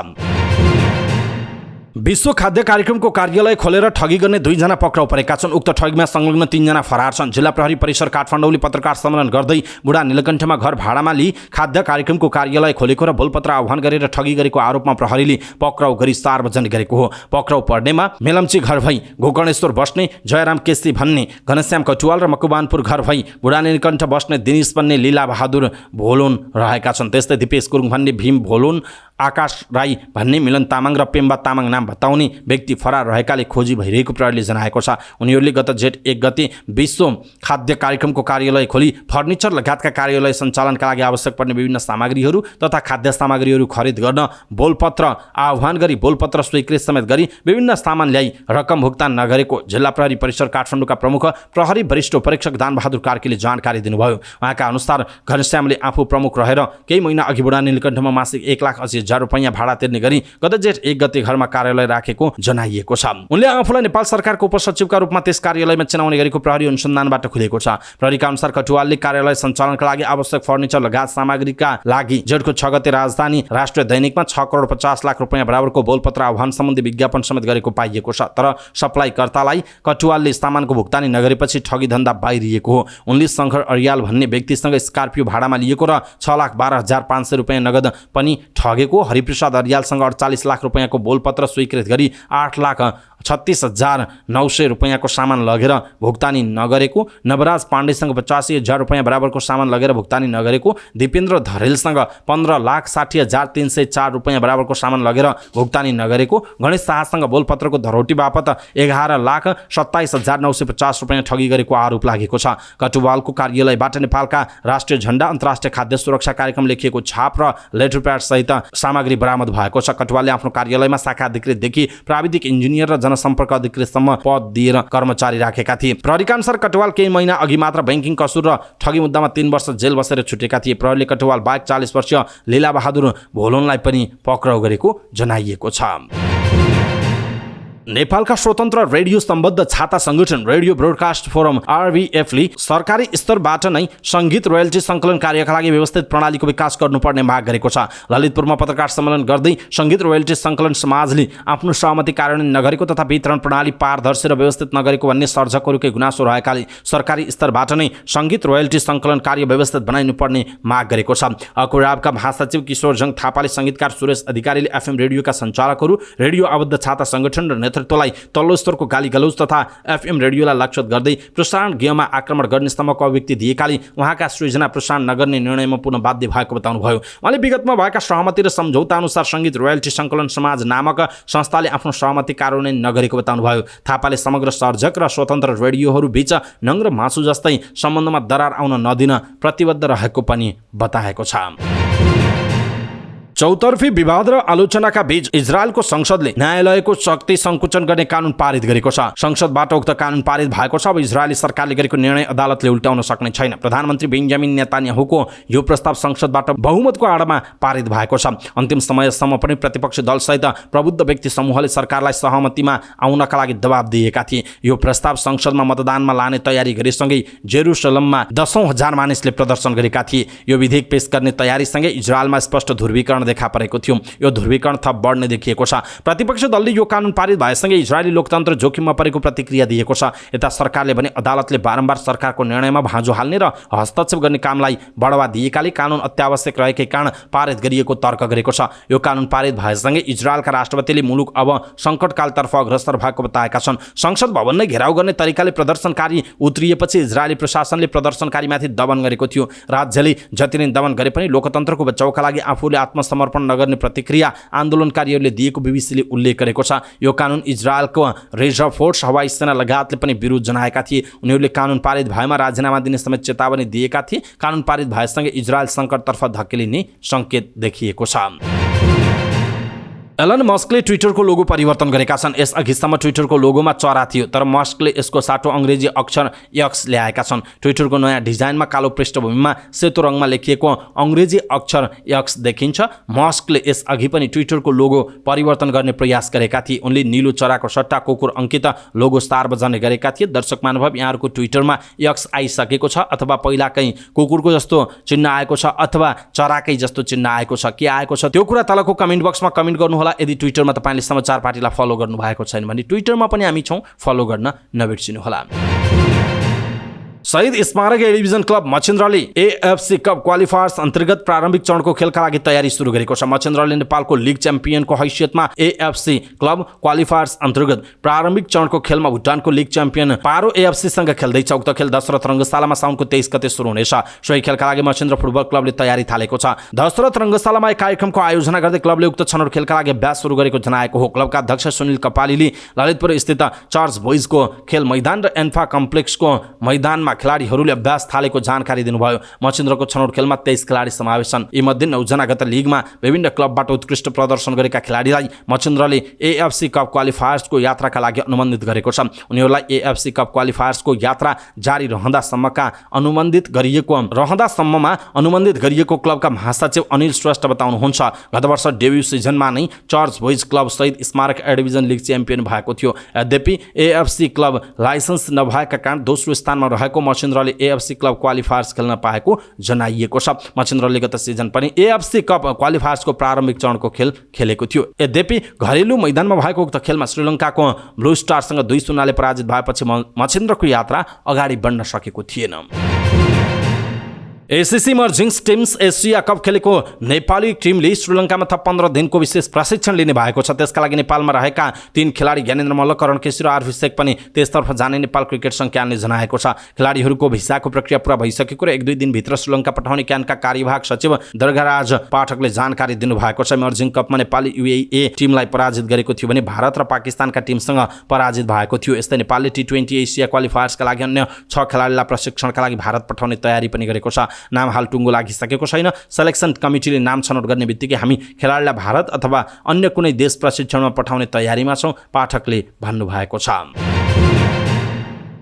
विश्व खाद्य कार्यक्रमको कार्यालय खोलेर ठगी गर्ने 2 जना पक्राउ परेका छन्। उक्त ठगीमा संलग्न 3 जना फरार छन्। जिल्ला प्रहरी परिसर काठमाडौँले पत्रकार सम्मेलन गर्दै बुढा नीलकण्ठमा घर भाडामा लिई खाद्य कार्यक्रमको कार्यालय खोलेको र बोलपत्र आह्वान गरेर ठगी गरेको आरोपमा प्रहरीले पक्राउ गरी सार्वजनिक गरेको हो। पक्राउ पर्नेमा मेलम्ची घर भई गोकर्णेश्वर बस्ने, जयराम केसी भन्ने, घनश्याम कटुवाल र मकुवानपुर घर भई बुढा नीलकण्ठ बस्ने, दिनेश भन्ने, लीला बहादुर भोलोन रहेका छन्। त्यस्तै दिपेश गुरुङ भन्ने, भीम भोलोन, आकाश राई भन्ने, मिलन तामाङ र पेम्बा तामाङ नाम बताउने व्यक्ति फरार रहेकाले खोजी भइरहेको प्रहरीले जनाएको छ। उनीहरूले गत जेठ 1 गते विश्व खाद्य कार्यक्रमको कार्यालय खोली फर्निचर लगायतका कार्यालय सञ्चालनका लागि आवश्यक पर्ने विभिन्न सामग्रीहरू तथा खाद्य सामग्रीहरू खरिद गर्न बोलपत्र आह्वान गरी बोलपत्र स्वीकृत समेत गरी विभिन्न सामान ल्याई रकम भुक्तान नगरेको जिल्ला प्रहरी परिसर काठमाडौँका प्रमुख प्रहरी वरिष्ठ उपरीक्षक दानबहादुर कार्कीले जानकारी दिनुभयो। उहाँका अनुसार घनश्यामले आफू प्रमुख रहेर केही महिना अघि बुढा नीलकण्ठमा मासिक 1,80,000 रुपैयाँ भाडा तिर्ने गरी गत जेठ 1 गते घरमा कार्यालय राखेको जनाइएको छ। उनले आफूलाई नेपाल सरकारको उपसचिवका रूपमा त्यस कार्यालयमा चिनाउने गरेको प्रहरी अनुसन्धानबाट खुलेको छ। प्रहरीका अनुसार कटुवालले कार्यालय सञ्चालनका लागि आवश्यक फर्निचर लगायत सामग्रीका लागि जेठको 6 गते राजधानी राष्ट्रिय दैनिकमा 6,50,00,000 रुपैयाँ बराबरको बोलपत्र आह्वान सम्बन्धी विज्ञापन समेत गरेको पाइएको छ। तर सप्लाईकर्तालाई कटुवालले सामानको भुक्तानी नगरेपछि ठगी धन्दा बाहिरिएको हो। उनले शङ्कर अरियाल भन्ने व्यक्तिसँग स्कर्पियो भाडामा लिएको र 6,12,500 रुपैयाँ नगद पनि ठगेको। हरिप्रसाद अरियालसँग 48 लाख रुपैयाँको बोलपत्र स्वीकृत गरी 8,36,900 रुपैयाँको सामान लगेर भुक्तानी नगरेको। नवराज पाण्डेसँग 85,000 रुपैयाँ बराबरको सामान लगेर भुक्तानी नगरेको। दिपेन्द्र धरेलसँग 15,60,304 रुपैयाँ बराबरको सामान लगेर भुक्तानी नगरेको। गणेश शाहसँग बोलपत्रको धरोटी बापत 11,27,950 रुपैयाँ ठगी गरेको आरोप लागेको छ। कटुवालको कार्यालयबाट नेपालका राष्ट्रिय झण्डा, अन्तर्राष्ट्रिय खाद्य सुरक्षा कार्यक्रम लेखिएको छाप र लेटर प्याड सहित सामग्री बरामद भएको छ। कटुवालले आफ्नो कार्यालयमा शाखा अधिकृतदेखि प्राविधिक इन्जिनियर र जनसम्पर्क अधिकृतसम्म पद दिएर कर्मचारी राखेका थिए। प्रहरीका अनुसार कटुवाल केही महिना अघि मात्र बैंकिङ कसुर र ठगी मुद्दामा 3 वर्ष जेल बसेर छुटेका थिए। प्रहरीले कटुवाल बाहेक 40 वर्षीय लीला बहादुर भोलोनलाई पनि पक्राउ गरेको जनाइएको छ। नेपालका स्वतन्त्र रेडियो सम्बद्ध छाता संगठन रेडियो ब्रोडकास्ट फोरम आरबीएफले सरकारी स्तरबाट नै सङ्गीत रोयल्टी सङ्कलन कार्यका लागि व्यवस्थित प्रणालीको विकास गर्नुपर्ने माग गरेको छ। ललितपुरमा पत्रकार सम्मेलन गर्दै सङ्गीत रोयल्टी सङ्कलन समाजले आफ्नो सहमति कार्यान्वयन नगरेको तथा वितरण प्रणाली पारदर्शी र व्यवस्थित नगरेको भन्ने सर्जकहरूकै गुनासो रहेकाले सरकारी स्तरबाट नै सङ्गीत रोयल्टी सङ्कलन कार्य व्यवस्थित बनाइनुपर्ने माग गरेको छ। अकुराबका महासचिव किशोरजङ थापाले सङ्गीतकार सुरेश अधिकारीले एफएम रेडियोका सञ्चालकहरू, रेडियो आबद्ध छाता संगठन र नेतृत्वलाई तल्लो स्तरको गालीगलौज तथा एफएम रेडियोलाई लक्षित गर्दै प्रसारण गृहमा आक्रमण गर्ने स्तम्भको अभिव्यक्ति दिएकाले उहाँका सृजना प्रसारण नगर्ने निर्णयमा पुनः बाध्य भएको बताउनुभयो। उहाँले विगतमा भएका सहमति र सम्झौता अनुसार सङ्गीत रोयल्टी सङ्कलन समाज नामक संस्थाले आफ्नो सहमति कार्यान्वयन नगरेको बताउनुभयो। थापाले समग्र सर्जक र स्वतन्त्र रेडियोहरू बीच नङ र मासु जस्तै सम्बन्धमा दरार आउन नदिन प्रतिबद्ध रहेको पनि बताएको छ। चौतर्फी विवाद र आलोचनाका बीच इजरायलको संसदले न्यायालयको शक्ति सङ्कुचन गर्ने कानुन पारित गरेको छ। संसदबाट उक्त कानुन पारित भएको छ। अब इजरायली सरकारले गरेको निर्णय अदालतले उल्टाउन सक्ने छैन। प्रधानमन्त्री बेन्जामिन नेतान्याहुको यो प्रस्ताव संसदबाट बहुमतको आडमा पारित भएको छ। अन्तिम समयसम्म पनि प्रतिपक्षी दलसहित प्रबुद्ध व्यक्ति समूहले सरकारलाई सहमतिमा आउनका लागि दबाब दिएका थिए। यो प्रस्ताव संसदमा मतदानमा लाने तयारी गरेसँगै जेरुसलममा 10,000 मानिसले प्रदर्शन गरेका थिए। यो विधेयक पेश गर्ने तयारीसँगै इजरायलमा स्पष्ट ध्रुवीकरण देखा परेको थियो। यो ध्रुवीकरण थप बढ्ने देखिएको छ। प्रतिपक्ष दलले यो कानुन पारित भएसँगै इजरायली लोकतन्त्र जोखिममा परेको प्रतिक्रिया दिएको छ। यता सरकारले भने अदालतले बारम्बार सरकारको निर्णयमा भाँजो हाल्ने र हस्तक्षेप गर्ने कामलाई बढावा दिएकाले कानुन अत्यावश्यक रहेकै कारण पारित गरिएको तर्क गरेको छ। यो कानुन पारित भएसँगै इजरायलका राष्ट्रपतिले मुलुक अब सङ्कटकालतर्फ अग्रसर भएको बताएका छन्। संसद भवन नै घेराउ गर्ने तरिकाले प्रदर्शनकारी उत्रिएपछि इजरायली प्रशासनले प्रदर्शनकारीमाथि दमन गरेको थियो। राज्यले जति नै दमन गरे पनि लोकतन्त्रको बचाउका लागि आफूले आत्मसमर्पण नगर्ने प्रतिक्रिया आन्दोलनकारीहरूले दिएको बीबीसीले उल्लेख गरेको छ। यो कानुन इजरायलको रिजर्भ फोर्स, हवाई सेना लगायतले पनि विरोध जनाएका थिए। उनीहरूले कानुन पारित भएमा राजीनामा दिने समेत चेतावनी दिएका थिए। कानुन पारित भएसँगै इजरायल सङ्कटतर्फ धकेलिने सङ्केत देखिएको छ। एलन मस्कले ट्विटरको लोगो परिवर्तन गरेका छन्। यसअघिसम्म ट्विटरको लोगोमा चरा थियो, तर मस्कले यसको साटो अङ्ग्रेजी अक्षर एक्स ल्याएका छन्। ट्विटरको नयाँ डिजाइनमा कालो पृष्ठभूमिमा सेतो रङमा लेखिएको अङ्ग्रेजी अक्षर एक्स देखिन्छ। मस्कले यसअघि पनि ट्विटरको लोगो परिवर्तन गर्ने प्रयास गरेका थिए। उनले निलो चराको सट्टा कुकुर अङ्कित लोगो सार्वजनिक गरेका थिए। दर्शक महानुभाव, यहाँहरूको ट्विटरमा एक्स आइसकेको छ अथवा पहिलाकै कुकुरको जस्तो चिन्ह आएको छ अथवा चराकै जस्तो चिन्ह आएको छ, के आएको छ त्यो कुरा तलको कमेन्ट बक्समा कमेन्ट गर्नुहोला। यदि ट्विटरमा तपाईँले समाचार पार्टीलाई फलो गर्नु भएको छैन भने ट्विटरमा पनि हामी छौँ, फलो गर्न नबिर्सिनुहोला। Shahid Smarak A division club मच्छिन्द्रले एएफसी कप क्वालिफायर्स अन्तर्गत प्रारम्भिक चरणको खेलका लागि तयारी सुरु गरेको छ। मच्छिन्द्रले नेपालको लिग च्याम्पियनको हैसियतमा एएफसी क्लब क्वालिफायर्स अन्तर्गत प्रारम्भिक चरणको खेलमा भुटानको लिग च्याम्पियन पारो एएफसीसँग खेल्दैछ। उक्त खेल दशरथ रङ्गशालामा साउनको 23 गते सुरु हुनेछ। सोही खेलका लागि मच्छिन्द्र फुटबल क्लबले तयारी थालेको छ। दशरथ रङ्गशालामा एक कार्यक्रमको आयोजना गर्दै क्लबले उक्त छनौट खेलका लागि अभ्यास सुरु गरेको जनाएको हो। क्लबका अध्यक्ष सुनिल कपालीले ललितपुर स्थित चर्च बोइजको खेल मैदान र एन्फा कम्प्लेक्सको मैदानमा खेलाडीहरूले अभ्यास थालेको जानकारी दिनुभयो। मच्छिन्द्रको छनौट खेलमा 23 खेलाडी समावेश छन्। यीमध्ये 9 जना गत लिगमा विभिन्न क्लबबाट उत्कृष्ट प्रदर्शन गरेका खेलाडीलाई मच्छिन्द्रले एएफसी कप क्वालिफायर्सको यात्राका लागि अनुमोदित गरेको छ। उनीहरूलाई एएफसी कप क्वालिफायर्सको यात्रा जारी रहँदासम्ममा अनुमोदित गरिएको क्लबका महासचिव अनिल श्रेष्ठ बताउनुहुन्छ। गत वर्ष डेब्यू सिजनमा नै चर्च बोइज क्लब सहित स्मारक ए डिभिजन लिग च्याम्पियन भएको थियो। यद्यपि एएफसी क्लब लाइसेन्स नभएका कारण दोस्रो स्थानमा रहेको मच्छिन्द्रले एएफसी क्लब क्वालिफायर्स खेल्न पाएको जनाइएको छ। मच्छिन्द्रले गत सिजन पनि एएफसी कप क्वालिफायर्सको प्रारम्भिक चरणको खेल खेलेको थियो। यद्यपि घरेलु मैदानमा भएको उक्त खेलमा श्रीलङ्काको ब्लू स्टारसँग 2-0 पराजित भएपछि मच्छिन्द्रको यात्रा अगाडि बढ्न सकेको थिएन। एसिसी इमर्जिङ्स टिम्स एसिया कप खेलेको नेपाली टिमले श्रीलङ्कामा थप 15 दिनको विशेष प्रशिक्षण लिने भएको छ। त्यसका लागि नेपालमा रहेका 3 खेलाडी ज्ञानेन्द्र मल्ल, करण केसी र आरफी शेख पनि त्यसतर्फ जाने नेपाल क्रिकेट सङ्घ क्यानले जनाएको छ। खेलाडीहरूको भिसाको प्रक्रिया पुरा भइसकेको र 1-2 दिनभित्र श्रीलङ्का पठाउने क्यानका कार्यवाहक सचिव दर्गाराज पाठकले जानकारी दिनुभएको छ। इमर्जिङ कपमा नेपालले युएई टिमलाई पराजित गरेको थियो भने भारत र पाकिस्तानका टिमसँग पराजित भएको थियो। यस्तै नेपालले टी20 एसिया क्वालिफायर्सका लागि अन्य 6 खेलाडीलाई प्रशिक्षणका लागि भारत पठाउने तयारी पनि गरेको छ। नाम हाल टुङ्गो लागिसकेको छैन। सेलेक्सन कमिटीले नाम छनौट गर्ने बित्तिकै हामी खेलाडीलाई भारत अथवा अन्य कुनै देश प्रशिक्षणमा पठाउने तयारीमा छौँ, पाठकले भन्नुभएको छ।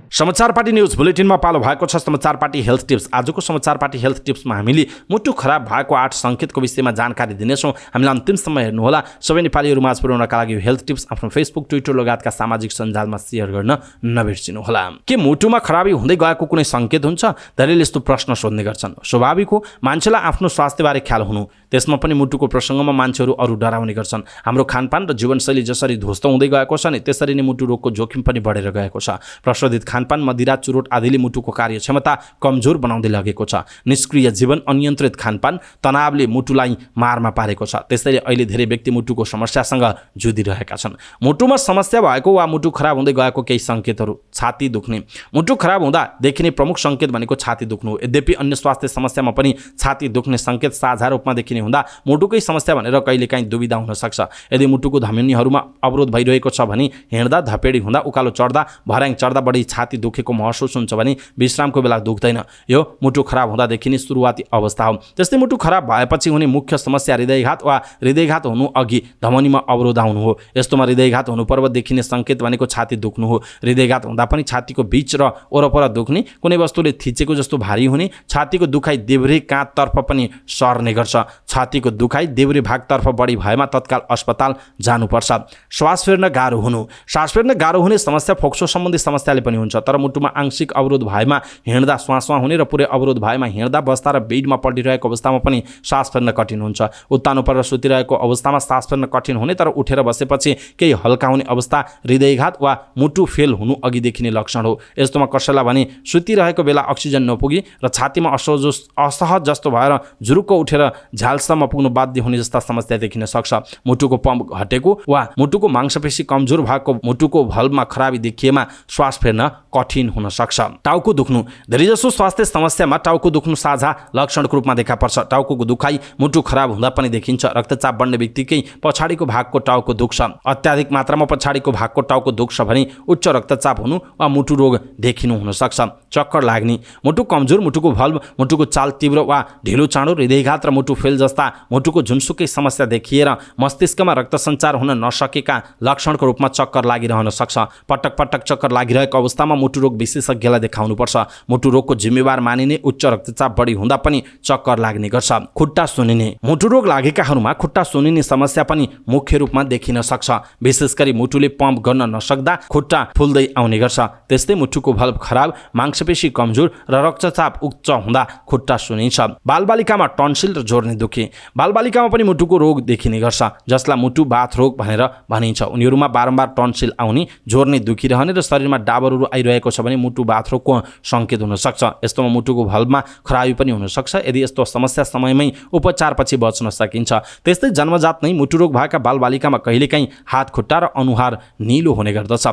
समाचार पार्टी न्युज बुलेटिनमा पालो भएको छ समाचार पार्टी हेल्थ टिप्स। आजको समाचार पार्टी हेल्थ टिप्समा हामीले मुटु खराब भएको 8 सङ्केतको विषयमा जानकारी दिनेछौँ। हामीलाई अन्तिमसम्म हेर्नुहोला। सबै नेपालीहरू माझ पुर्याउनका लागि यो हेल्थ टिप्स आफ्नो फेसबुक, ट्विटर लगायतका सामाजिक सञ्जालमा सेयर गर्न नबिर्सिनुहोला। के मुटुमा खराबी हुँदै गएको कुनै सङ्केत हुन्छ? धेरैले यस्तो प्रश्न सोध्ने गर्छन्। स्वाभाविक हो, मान्छेलाई आफ्नो स्वास्थ्यबारे ख्याल हुनु, त्यसमा पनि मुटुको प्रसङ्गमा मान्छेहरू अरू डराउने गर्छन्। हाम्रो खानपान र जीवनशैली जसरी ध्वस्त हुँदै गएको छ नि, त्यसरी नै मुटु रोगको जोखिम पनि बढेर गएको छ। प्रशोधित खानपान, मदिरा, चुरोट आदिले मुटुको कार्यक्षमता कमजोर बनाउँदै लगेको छ। निष्क्रिय जीवन, अनियन्त्रित खानपान, तनावले मुटुलाई मारमा पारेको छ। त्यसैले अहिले धेरै व्यक्ति मुटुको समस्यासँग जुधिरहेका छन्। मुटुमा समस्या भएको वा मुटु खराब हुँदै गएको केही सङ्केतहरू। छाती दुख्ने। मुटु खराब हुँदा देखिने प्रमुख सङ्केत भनेको छाती दुख्नु हो। यद्यपि अन्य स्वास्थ्य समस्यामा पनि छाती दुख्ने सङ्केत साझा रूपमा देखिने हुँदा मुटुकै समस्या भनेर कहिलेकाहीँ दुविधा हुन सक्छ। यदि मुटुको धमनीहरूमा अवरोध भइरहेको छ भने, हिँड्दा, धपेडी हुँदा, उकालो चढ्दा, भर्याङ चढ्दा बढी छाती दुखेको महसुस हुन्छ भने विश्रामको बेला दुख्दैन। यो मुटु खराब हुँदा देखिने सुरुवाती अवस्था हो। त्यस्तै मुटु खराब भएपछि हुने मुख्य समस्या हृदयघात वा हृदयघात हुनु अघि धमनीमा अवरोध आउनु हो। यस्तोमा हृदयघात हुनु पूर्व देखिने सङ्केत भनेको छाती दुख्नु हो। हृदयघात हुँदा पनि छातीको बीच र वरपर दुख्ने, कुनै वस्तुले थिचेको जस्तो भारी हुने, छातीको दुखाइ देब्रे काँधतर्फ पनि सर्ने गर्छ। छातीको दुखाइ देब्रे भागतर्फ बढी भएमा तत्काल अस्पताल जानुपर्छ। श्वास फेर्न गाह्रो हुनु। श्वास फेर्न गाह्रो हुने समस्या फोक्सो सम्बन्धी समस्याले पनि हुन्छ, तर मुटुमा आंशिक अवरोध भएमा हिँड्दा श्वास हुने र पुरै अवरोध भएमा हिँड्दा बस्दा र बेडमा पल्टिरहेको अवस्थामा पनि सास फेर्न कठिन हुन्छ। उत्तानो परेर सुतिरहेको अवस्थामा सास फेर्न कठिन हुने तर उठेर बसेपछि केही हल्का हुने अवस्था हृदयघात वा मुटु फेल हुनु अघि देखिने लक्षण हो। यस्तोमा कसैलाई भने सुतिरहेको बेला अक्सिजन नपुगी र छातीमा असहज जस्तो भएर जुरुक्क उठेर झ्यालसम्म पुग्नु बाध्य हुने जस्ता समस्या देखिन सक्छ। मुटुको पम्प घटेको वा मुटुको मांसपेशी कमजोर भएको मुटुको भल्भमा खराबी देखिएमा श्वास फेर्न कठिन हुन सक्छ। टाउको दुख्नु धेरैजसो स्वास्थ्य समस्यामा टाउको दुख्नु साझा लक्षणको रूपमा देखा पर्छ। टाउको दुखाइ मुटु खराब हुँदा पनि देखिन्छ। रक्तचाप बढ्ने बित्तिकै पछाडिको भागको टाउको दुख्छ। अत्याधिक मात्रामा पछाडिको भागको टाउको दुख्छ भने उच्च रक्तचाप हुनु वा मुटु रोग देखिनु हुन सक्छ। चक्कर लाग्ने मुटु कमजोर, मुटुको भल्भ, मुटुको चाल तीव्र वा ढिलो चाँडो, हृदयघात र मुटु फेल जस्ता मुटुको जुनसुकै समस्या देखिएर मस्तिष्कमा रक्त सञ्चार हुन नसकेका लक्षणको रूपमा चक्कर लागिरहन सक्छ। पटक पटक चक्कर लागिरहेको अवस्थामा मुटु रोग विशेषज्ञलाई देखाउनुपर्छ। मुटु रोगको जिम्मेवार मानिने उच्च रक्तचाप बढी हुँदा पनि चक्कर लाग्ने गर्छ। खुट्टा सुनिने मुटु रोग लागेकाहरूमा खुट्टा सुनिने समस्या पनि मुख्य रूपमा देखिन सक्छ। विशेष गरी मुटुले पम्प गर्न नसक्दा खुट्टा फुल्दै आउने गर्छ। त्यस्तै मुटुको भल्भ खराब, मांसपेशी कमजोर र रक्तचाप उच्च हुँदा खुट्टा सुनिन्छ। बालबालिकामा टन्सिल र जोर्नी दुखी बालबालिकामा पनि मुटुको रोग देखिने गर्छ, जसलाई मुटु बाथ रोग भनेर भनिन्छ। उनीहरूमा बारम्बार टन्सिल आउने, जोर्नी दुखिरहने र शरीरमा डाबरहरू आइरहेको छ भने मुटु बाथ रोगको सङ्केत हुन सक्छ। यस्तोमा मुटुको भल्भमा खराबी पनि हुन सक्छ। यदि यस्तो समस्या समयमै उपचारपछि बच्न सकिन्छ। त्यस्तै जन्मजात नै मुटु रोग भएका बालबालिकामा कहिलेकाहीँ हात खुट्टा र अनुहार निलो हुने गर्दछ।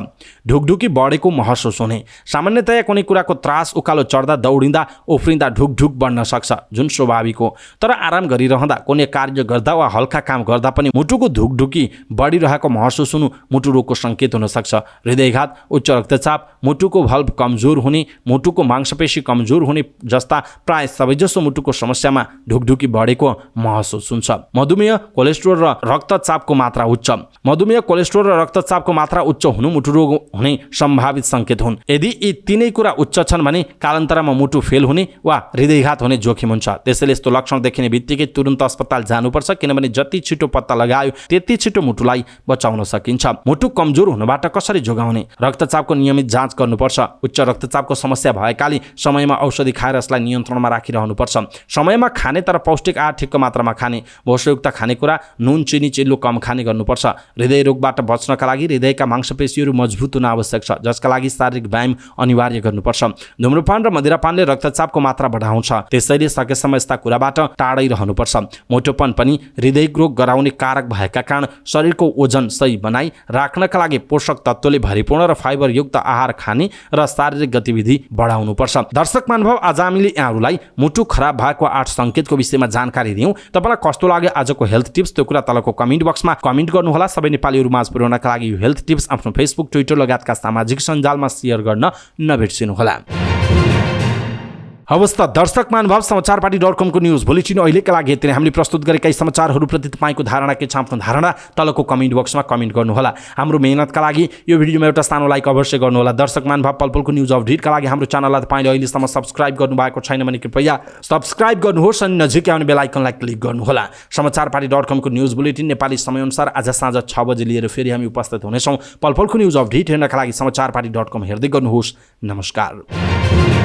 ढुकढुकी बढेको महसुस हुने सामान्यतया कुनै कुराको त्रास उकालो चढ्दा, दौडिँदा, उफ्रिँदा ढुकढुक बढ्न सक्छ, जुन स्वाभाविक हो। तर आराम गरिरहँदा, कुनै कार्य गर्दा वा हल्का काम गर्दा पनि मुटुको ढुकढुकी बढिरहेको महसुस हुनु मुटु रोगको सङ्केत हुन सक्छ। हृदयघात, उच्च रक्तचाप, मुटुको भल्भ कमजोर हुने, मुटुको मांसपेशी कमजोर हुने जस्ता प्राय सबैजसो मुटुको समस्यामा ढुकढुकी बढेको महसुस हुन्छ। मधुमेह, कोलेस्ट्रोल र रक्तचापको मात्रा उच्च मधुमेह, कोलेस्ट्रोल र रक्तचापको मात्रा उच्च हुनु मुटु रोग हुने सम्भावित सङ्केत हुन्। यदि यी तीनै कुरा उच्च छन् भने कालान्तरमा मुटु फेल हुने वा हृदयघात हुने जोखिम हुन्छ। त्यसैले यस्तो लक्षण देखिने बित्तिकै तुरुन्त अस्पताल जानुपर्छ, किनभने जति छिटो पत्ता लगायो त्यति छिटो मुटुलाई बचाउन सकिन्छ। मुटु कमजोर हुनबाट कसरी जोगाउने? रक्तचापको नियमित जाँच गर्नुपर्छ। उच्च रक्तचापको समस्या भएकाले समयमा औषधि खाएर यसलाई नियन्त्रणमा राखिरहनुपर्छ। समयमा खाने तर पौष्टिक आहार ठिक्क मात्रामा खाने, भोषयुक्त खानेकुरा, नुन, चिनी, चिल्लो कम खाने गर्नुपर्छ। हृदय रोगबाट बच्नका लागि हृदयका मांसपेशीहरू मजबुत हुन आवश्यक छ, जसका लागि शारीरिक व्यायाम अनिवार्य गर्नुपर्छ। धुम्रपान र मदिरापानले रक्तचापको मात्रा बढाउँछ, त्यसैले सकेसम्म यस्ता कुराबाट टाढै रहनुपर्छ। मोटोपन पनि हृदय रोग गराउने कारक भएका कारण शरीरको ओजन सही बनाई राख्नका लागि पोषक तत्त्वले भरिपूर्ण र फाइबरयुक्त आहार खाने र शारीरिक गतिविधि बढाउनुपर्छ। दर्शक महानुभाव, आज हामीले यहाँहरूलाई मुटु खराब भएको 8 सङ्केतको विषयमा जानकारी दियौँ। तपाईँलाई कस्तो लाग्यो आजको हेल्थ टिप्स? त्यो कुरा तलको कमेन्ट बक्समा कमेन्ट गर्नुहोला। सबै नेपालीहरू माझ पुर्याउनका लागि यो हेल्थ टिप्स आफ्नो फेसबुक, ट्विटर लगायतका सामाजिक सञ्जालमा सेयर गर्न नबिर्सिनुहोला। हवस् त दर्शक महानुभाव, समाचारपाटी.com को न्युज बुलेटिन अहिलेका लागि यति नै। हामीले प्रस्तुत गरेका समाचारहरूप्रति तपाईँको धारणा के छ? आफ्नो धारणा तलको कमेन्ट बक्समा कमेन्ट गर्नुहोला। हाम्रो मेहनतका लागि यो भिडियोमा एउटा सानो लाइक अवश्य गर्नुहोला। दर्शक महानुभाव, पलपलको न्युज अपडेटका लागि हाम्रो च्यानललाई तपाईँले अहिलेसम्म सब्सक्राइब गर्नुभएको छैन भने कृपया सब्सक्राइब गर्नुहोस् अनि नजिकै आउने बेल आइकनलाई क्लिक गर्नुहोला। समाचारपाटी.com को न्युज बुलेटिन नेपाली समयअनुसार आज साँझ 6 बजे लिएर फेरि हामी उपस्थित हुनेछौँ। पलपलको न्युज अपडेट हेर्नका लागि समाचारपाटी.com हेर्दै गर्नुहोस्। नमस्कार।